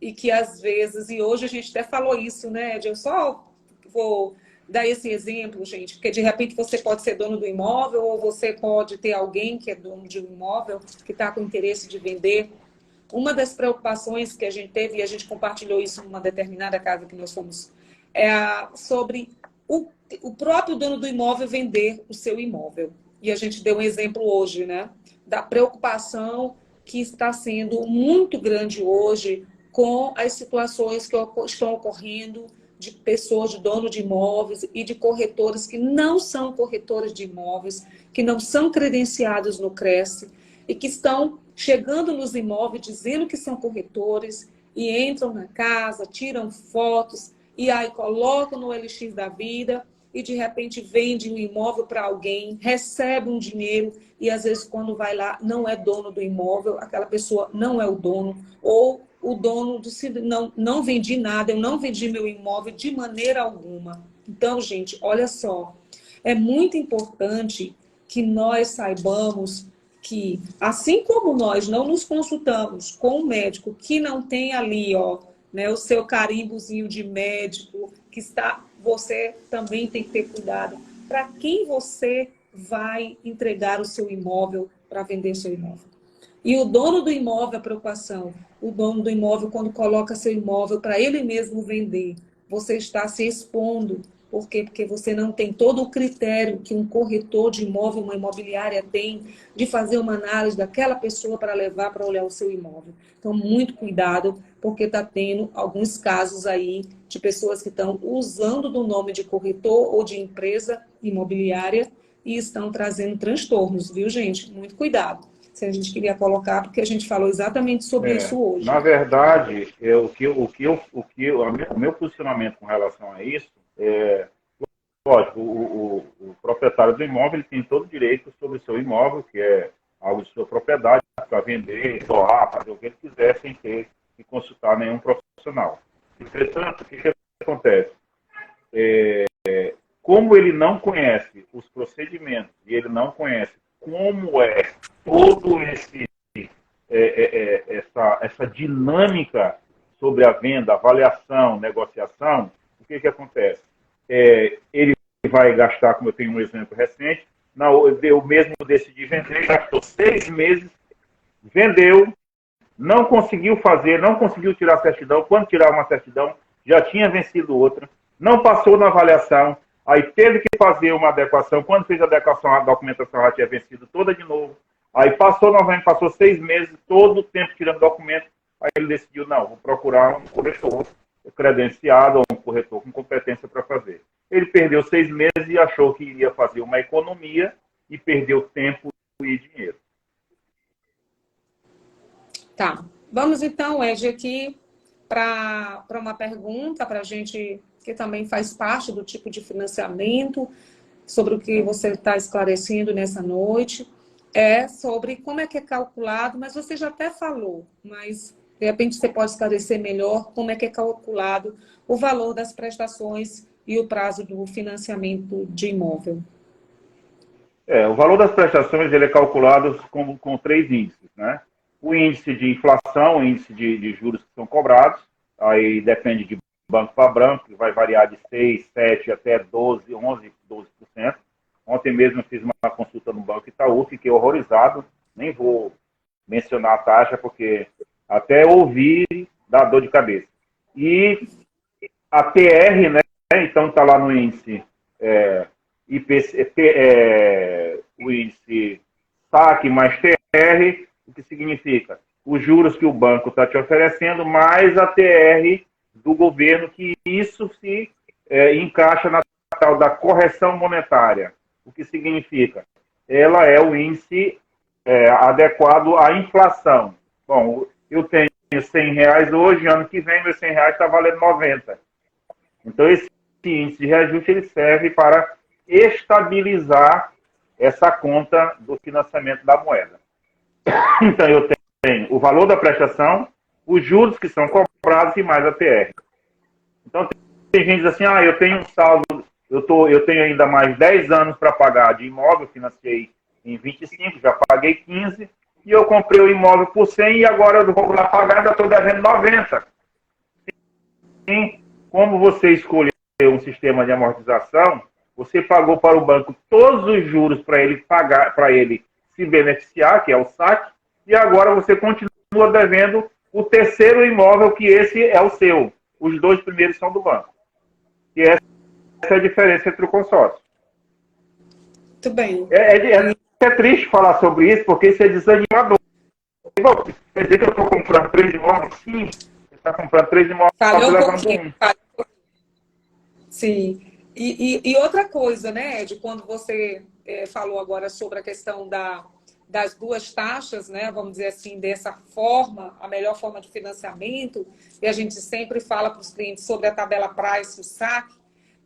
e que às vezes, e hoje a gente até falou isso, né, Ed? Eu só vou dar esse exemplo, gente, porque de repente você pode ser dono do imóvel ou você pode ter alguém que é dono de um imóvel que está com interesse de vender. Uma das preocupações que a gente teve, e a gente compartilhou isso numa determinada casa que nós fomos, sobre o próprio dono do imóvel vender o seu imóvel. E a gente deu um exemplo hoje, né, da preocupação que está sendo muito grande hoje com as situações que estão ocorrendo de pessoas, de dono de imóveis e de corretores que não são corretores de imóveis, que não são credenciados no Cresce e que estão chegando nos imóveis dizendo que são corretores e entram na casa, tiram fotos e aí colocam no LX da vida e de repente vende um imóvel para alguém, recebe um dinheiro e às vezes quando vai lá não é dono do imóvel, aquela pessoa não é o dono, ou o dono não vendi nada, eu não vendi meu imóvel de maneira alguma. Então, gente, olha só, é muito importante que nós saibamos que, assim como nós não nos consultamos com um médico que não tem ali, ó, né, o seu carimbozinho de médico, que está, você também tem que ter cuidado para quem você vai entregar o seu imóvel para vender seu imóvel. E o dono do imóvel, a preocupação, o dono do imóvel, quando coloca seu imóvel para ele mesmo vender, você está se expondo. Por quê? Porque você não tem todo o critério que um corretor de imóvel, uma imobiliária tem, de fazer uma análise daquela pessoa para levar para olhar o seu imóvel. Então, muito cuidado, porque está tendo alguns casos aí de pessoas que estão usando do nome de corretor ou de empresa imobiliária e estão trazendo transtornos, viu, gente? Muito cuidado. Se a gente queria colocar, porque a gente falou exatamente sobre isso hoje. Na verdade, o meu posicionamento com relação a isso é, lógico, o proprietário do imóvel ele tem todo o direito sobre o seu imóvel, que é algo de sua propriedade, para vender, doar, fazer o que ele quiser, sem ter que consultar nenhum profissional. Entretanto, o que acontece? Como ele não conhece os procedimentos e ele não conhece como é todo essa dinâmica sobre a venda, avaliação, negociação, o que acontece? Ele vai gastar, como eu tenho um exemplo recente, eu mesmo decidi vender, gastou 6 meses, vendeu, não conseguiu fazer, não conseguiu tirar a certidão, quando tirar uma certidão, já tinha vencido outra, não passou na avaliação, aí teve que fazer uma adequação, quando fez a adequação, a documentação já tinha vencido toda de novo, aí passou novamente, passou 6 meses, todo o tempo tirando documento, aí ele decidiu, não, vou procurar um corretor credenciado ou um corretor com competência para fazer. Ele perdeu 6 meses e achou que iria fazer uma economia e perdeu tempo e dinheiro. Tá. Vamos então, Ed, aqui para uma pergunta para a gente, que também faz parte do tipo de financiamento, sobre o que você está esclarecendo nessa noite, é sobre como é que é calculado, mas você já até falou, mas de repente você pode esclarecer melhor como é que é calculado o valor das prestações e o prazo do financiamento de imóvel. O valor das prestações ele é calculado com 3 índices, né? O índice de inflação, o índice de juros que são cobrados, aí depende de banco para banco, que vai variar de 6, 7 até 12, 11, 12%. Ontem mesmo eu fiz uma consulta no Banco Itaú, fiquei horrorizado, nem vou mencionar a taxa, porque até ouvir dá dor de cabeça. E a TR, né? Então está lá no índice o índice saque mais TR, o que significa os juros que o banco está te oferecendo, mais a TR do governo, que isso se encaixa na tal da correção monetária. O que significa? Ela é o índice adequado à inflação. Bom, eu tenho R$100 hoje, ano que vem, meus R$100 está valendo 90. Então, esse índice de reajuste ele serve para estabilizar essa conta do financiamento da moeda. Então, eu tenho o valor da prestação, os juros que são cobrados e mais a TR. Então, tem gente que diz assim, eu tenho um saldo, eu tenho ainda mais 10 anos para pagar de imóvel, financiei em 25, já paguei 15, e eu comprei o imóvel por 100 e agora eu vou lá pagar, ainda estou devendo 90. Sim, como você escolheu um sistema de amortização, você pagou para o banco todos os juros para ele pagar, para ele se beneficiar, que é o saque, e agora você continua devendo o terceiro imóvel, que esse é o seu. Os 2 primeiros são do banco. E essa é a diferença entre o consórcio. Muito bem. É triste falar sobre isso, porque isso é desanimador. Quer dizer que eu estou comprando 3 imóveis? Sim, você está comprando 3 imóveis, Falhou levando um pouquinho. Sim. E outra coisa, né, Ed, quando você falou agora sobre a questão das 2 taxas, né, vamos dizer assim, dessa forma, a melhor forma de financiamento, e a gente sempre fala para os clientes sobre a tabela price, o saque,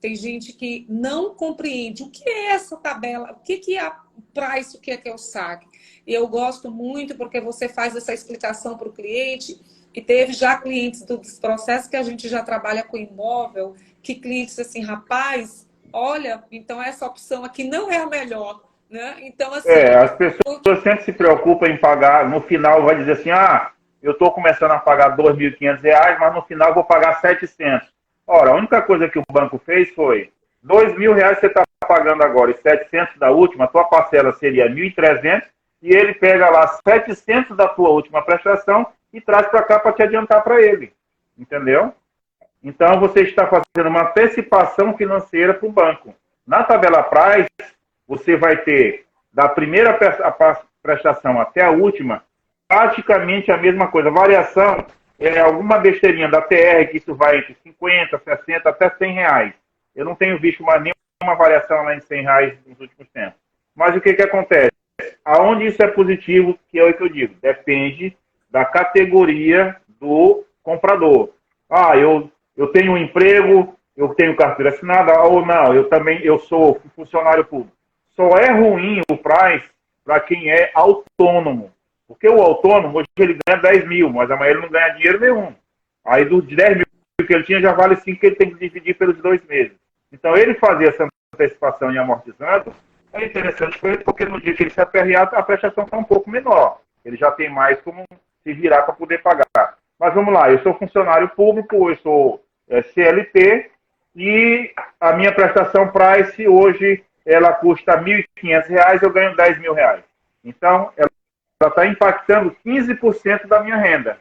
tem gente que não compreende o que é essa tabela, o que é a price, o que é o saque. E eu gosto muito porque você faz essa explicação para o cliente, e teve já clientes dos processos que a gente já trabalha com imóvel, que clientes assim, rapaz, olha, então essa opção aqui não é a melhor, né? Então, assim... as pessoas sempre se preocupam em pagar, no final vai dizer assim, eu estou começando a pagar R$2.500, mas no final vou pagar 700. Ora, a única coisa que o banco fez foi R$2.000 você está pagando agora os 700 da última, a tua parcela seria 1.300 e ele pega lá 700 da tua última prestação e traz para cá para te adiantar para ele. Entendeu? Então, você está fazendo uma antecipação financeira para o banco. Na tabela Price, você vai ter, da primeira prestação até a última, praticamente a mesma coisa. Variação é alguma besteirinha da TR, que isso vai entre 50, 60, até 100 reais. Eu não tenho visto nenhuma variação além de 100 reais nos últimos tempos. Mas o que acontece? Aonde isso é positivo, que é o que eu digo, depende da categoria do comprador. Ah, eu tenho um emprego, eu tenho carteira assinada, ou não, eu sou funcionário público. Só é ruim o price para quem é autônomo. Porque o autônomo, hoje ele ganha 10 mil, mas amanhã ele não ganha dinheiro nenhum. Aí dos 10 mil que ele tinha, já vale 5 que ele tem que dividir pelos 2 meses. Então ele fazer essa antecipação e amortizando é interessante para ele, porque no dia que ele se aperrear, a prestação está um pouco menor. Ele já tem mais como se virar para poder pagar. Mas vamos lá, eu sou funcionário público, eu sou CLT, e a minha prestação Price hoje, ela custa R$ 1.500, eu ganho R$ 10.000. Então, ela está impactando 15% da minha renda.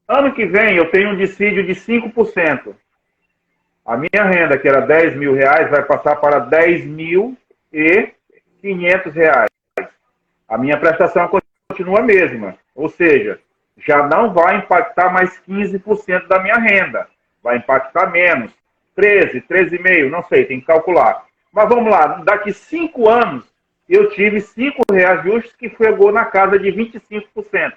Ano que vem, eu tenho um dissídio de 5%. A minha renda, que era R$ 10.000, vai passar para R$ 10.500. A minha prestação continua a mesma. Ou seja, já não vai impactar mais 15% da minha renda. Vai impactar menos. 13, 13,5, não sei, tem que calcular. Mas vamos lá, daqui 5 anos, eu tive 5 reajustes que chegou na casa de 25%.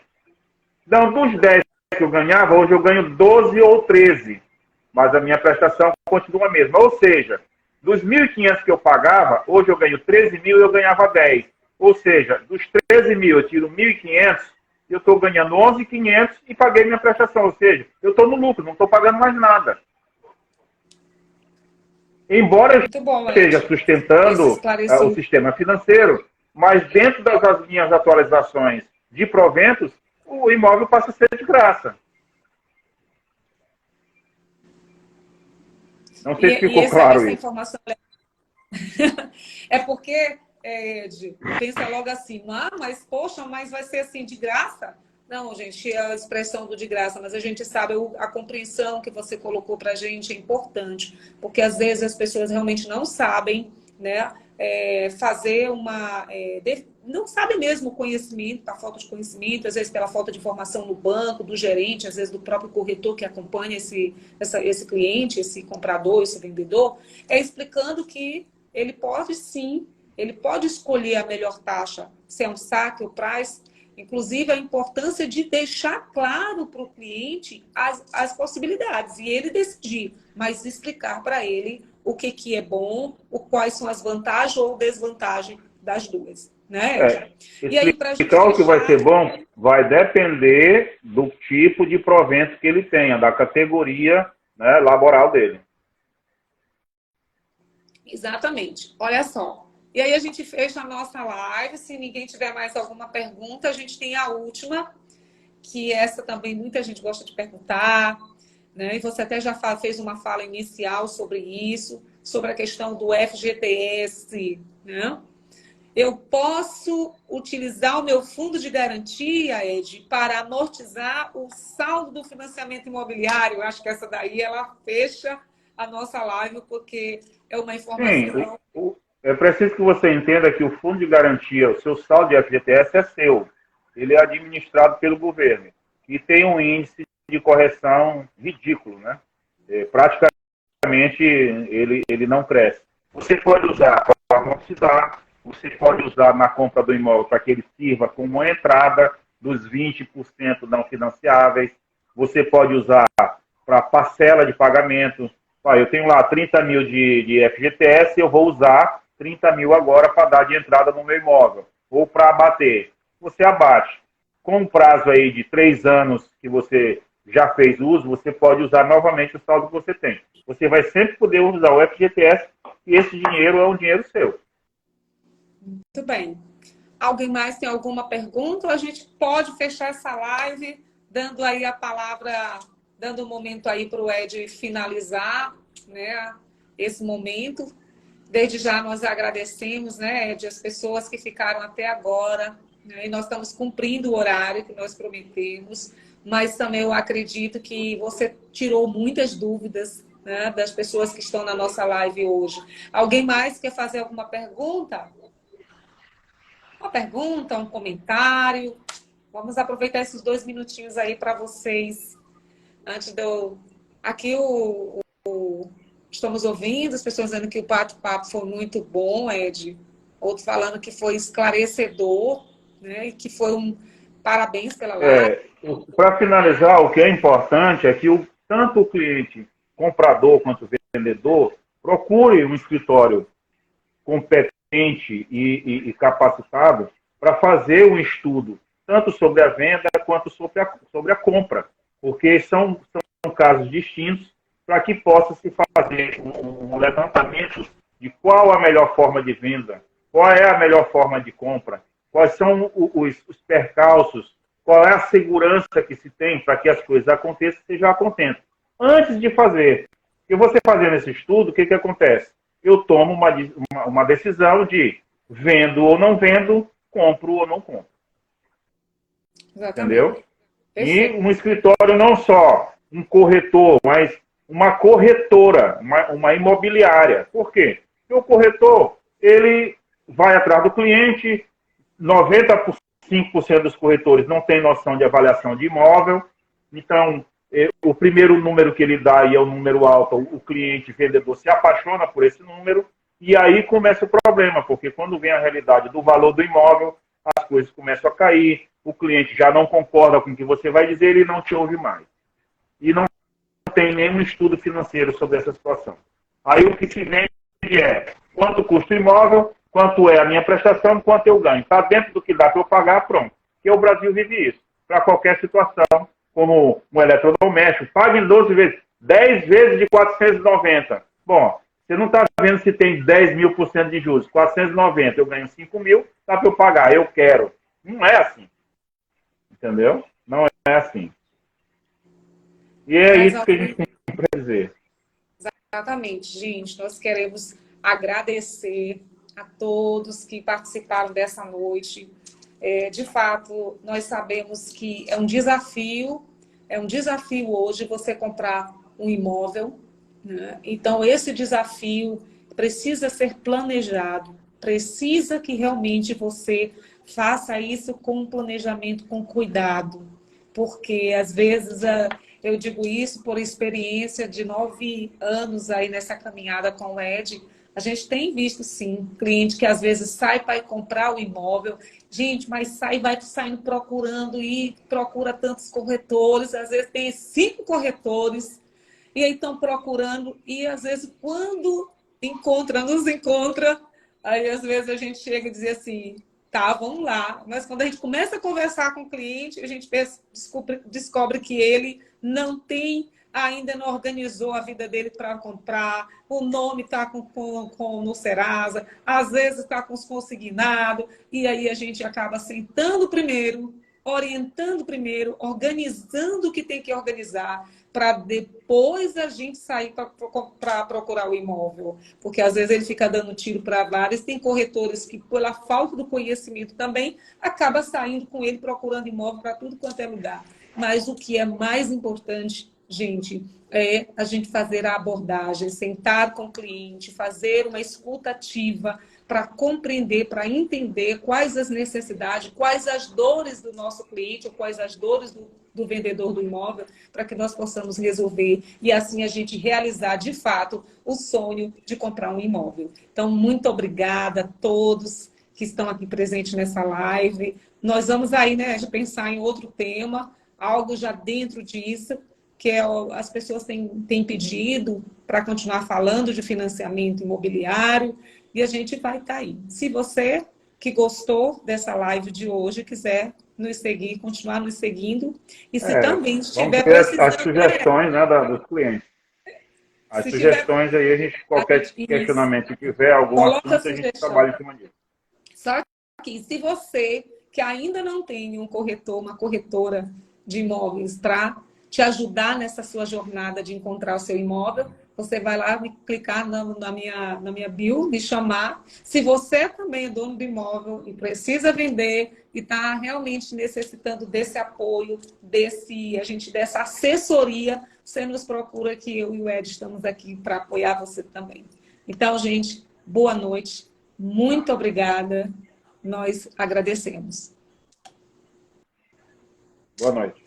Então, dos 10 que eu ganhava, hoje eu ganho 12 ou 13. Mas a minha prestação continua a mesma. Ou seja, dos 1.500 que eu pagava, hoje eu ganho 13 mil e eu ganhava 10. Ou seja, dos 13 mil eu tiro 1.500, eu estou ganhando 11.500 e paguei minha prestação. Ou seja, eu estou no lucro, não estou pagando mais nada. Embora eu esteja sustentando o sistema financeiro, mas dentro das minhas atualizações de proventos, o imóvel passa a ser de graça. Não sei se ficou claro isso. Informação... É porque, Ed, pensa logo assim, mas poxa, mas vai ser assim de graça? Não, gente, é a expressão do de graça, mas a gente sabe, a compreensão que você colocou para a gente é importante, porque às vezes as pessoas realmente não sabem, né, fazer não sabem mesmo o conhecimento, a falta de conhecimento, às vezes pela falta de informação no banco, do gerente, às vezes do próprio corretor que acompanha esse cliente, esse comprador, esse vendedor, explicando que ele pode sim, ele pode escolher a melhor taxa, se é um saque ou price. Inclusive, a importância de deixar claro para o cliente as possibilidades e ele decidir, mas explicar para ele o que é bom, quais são as vantagens ou desvantagens das duas. Né? E aí, para explicar o que vai ser bom vai depender do tipo de provento que ele tenha, da categoria, né, laboral dele. Exatamente. Olha só. E aí a gente fecha a nossa live. Se ninguém tiver mais alguma pergunta, a gente tem a última, que essa também muita gente gosta de perguntar, né? E você até já fez uma fala inicial sobre isso, sobre a questão do FGTS, né? Eu posso utilizar o meu fundo de garantia, Ed, para amortizar o saldo do financiamento imobiliário? Eu acho que essa daí ela fecha a nossa live, porque é uma informação... Sim, é preciso que você entenda que o fundo de garantia, o seu saldo de FGTS é seu. Ele é administrado pelo governo. E tem um índice de correção ridículo, né? Praticamente ele não cresce. Você pode usar para amortizar, você pode usar na compra do imóvel para que ele sirva como uma entrada dos 20% não financiáveis. Você pode usar para parcela de pagamento. Eu tenho lá 30 mil de FGTS, eu vou usar 30 mil agora para dar de entrada no meu imóvel. Ou para abater. Você abate. Com um prazo aí de 3 anos que você já fez uso, você pode usar novamente o saldo que você tem. Você vai sempre poder usar o FGTS e esse dinheiro é um dinheiro seu. Muito bem. Alguém mais tem alguma pergunta? Ou a gente pode fechar essa live dando aí a palavra, dando um momento aí para o Ed finalizar, né, esse momento, Desde já nós agradecemos, né, Ed, as pessoas que ficaram até agora, né, e nós estamos cumprindo o horário que nós prometemos, mas também eu acredito que você tirou muitas dúvidas, né, das pessoas que estão na nossa live hoje. Alguém mais quer fazer alguma pergunta? Uma pergunta, um comentário? Vamos aproveitar esses 2 minutinhos aí para vocês, antes de eu... Aqui estamos ouvindo as pessoas dizendo que o bate-papo foi muito bom, Ed. Outros falando que foi esclarecedor, né? E que foi um parabéns pela live. Para finalizar, o que é importante é que tanto o cliente comprador quanto o vendedor procure um escritório competente e capacitado para fazer um estudo, tanto sobre a venda quanto sobre a compra, porque são casos distintos, para que possa se fazer um levantamento de qual a melhor forma de venda, qual é a melhor forma de compra, quais são os percalços, qual é a segurança que se tem para que as coisas aconteçam e sejam contentes. Antes de fazer, porque você fazendo esse estudo, o que acontece? Eu tomo uma decisão de vendo ou não vendo, compro ou não compro. Exatamente. Entendeu? E um escritório não só um corretor, mas uma corretora, uma imobiliária. Por quê? Porque o corretor, ele vai atrás do cliente, 95% dos corretores não tem noção de avaliação de imóvel, então o primeiro número que ele dá aí é o número alto, o cliente vendedor se apaixona por esse número, e aí começa o problema, porque quando vem a realidade do valor do imóvel, as coisas começam a cair, o cliente já não concorda com o que você vai dizer, ele não te ouve mais. E não tem nenhum estudo financeiro sobre essa situação. Aí o que se vende é quanto custa o imóvel, quanto é a minha prestação, quanto eu ganho. Está dentro do que dá para eu pagar, pronto. Porque o Brasil vive isso. Para qualquer situação, como um eletrodoméstico, pague em 12 vezes, 10 vezes de 490. Bom, você não está vendo se tem 10.000% de juros. 490, eu ganho 5.000, dá para eu pagar, eu quero. Não é assim. Entendeu? Não é assim. E é isso que a gente tem para dizer. Exatamente, gente. Nós queremos agradecer a todos que participaram dessa noite. De fato, nós sabemos que é um desafio hoje você comprar um imóvel, né? Então, esse desafio precisa ser planejado, precisa que realmente você faça isso com um planejamento, com cuidado, porque às vezes eu digo isso por experiência de 9 anos aí nessa caminhada com o Ed. A gente tem visto, sim, cliente que às vezes sai para ir comprar o imóvel, gente, mas vai saindo procurando e procura tantos corretores, às vezes tem 5 corretores, e aí estão procurando, e às vezes quando nos encontra, aí às vezes a gente chega e diz assim, tá, vamos lá. Mas quando a gente começa a conversar com o cliente, a gente descobre que ele ainda não organizou a vida dele para comprar, o nome está no Serasa, às vezes está com os consignados, e aí a gente acaba sentando primeiro, orientando primeiro, organizando o que tem que organizar, para depois a gente sair para procurar o imóvel. Porque às vezes ele fica dando tiro para vários, tem corretores que, pela falta do conhecimento também, acaba saindo com ele procurando imóvel para tudo quanto é lugar. Mas o que é mais importante, gente, é a gente fazer a abordagem, sentar com o cliente, fazer uma escuta ativa para compreender, para entender quais as necessidades, quais as dores do nosso cliente, ou quais as dores do vendedor do imóvel, para que nós possamos resolver e assim a gente realizar de fato o sonho de comprar um imóvel. Então, muito obrigada a todos que estão aqui presentes nessa live. Nós vamos aí, né, de pensar em outro tema, algo já dentro disso, que as pessoas têm pedido para continuar falando de financiamento imobiliário, e a gente vai estar aí. Se você que gostou dessa live de hoje quiser nos seguir, continuar nos seguindo, e se também estiver precisando... As sugestões, né, dos clientes. As sugestões aí, a gente, qualquer questionamento que tiver, algum assunto, a gente trabalha em cima disso. Só que se você que ainda não tem um corretor, uma corretora de imóveis para te ajudar nessa sua jornada de encontrar o seu imóvel, você vai lá me clicar na minha bio, me chamar. Se você também é dono de imóvel e precisa vender e está realmente necessitando desse apoio, dessa assessoria, você nos procura que eu e o Ed estamos aqui para apoiar você também. Então, gente, boa noite. Muito obrigada. Nós agradecemos. Boa noite.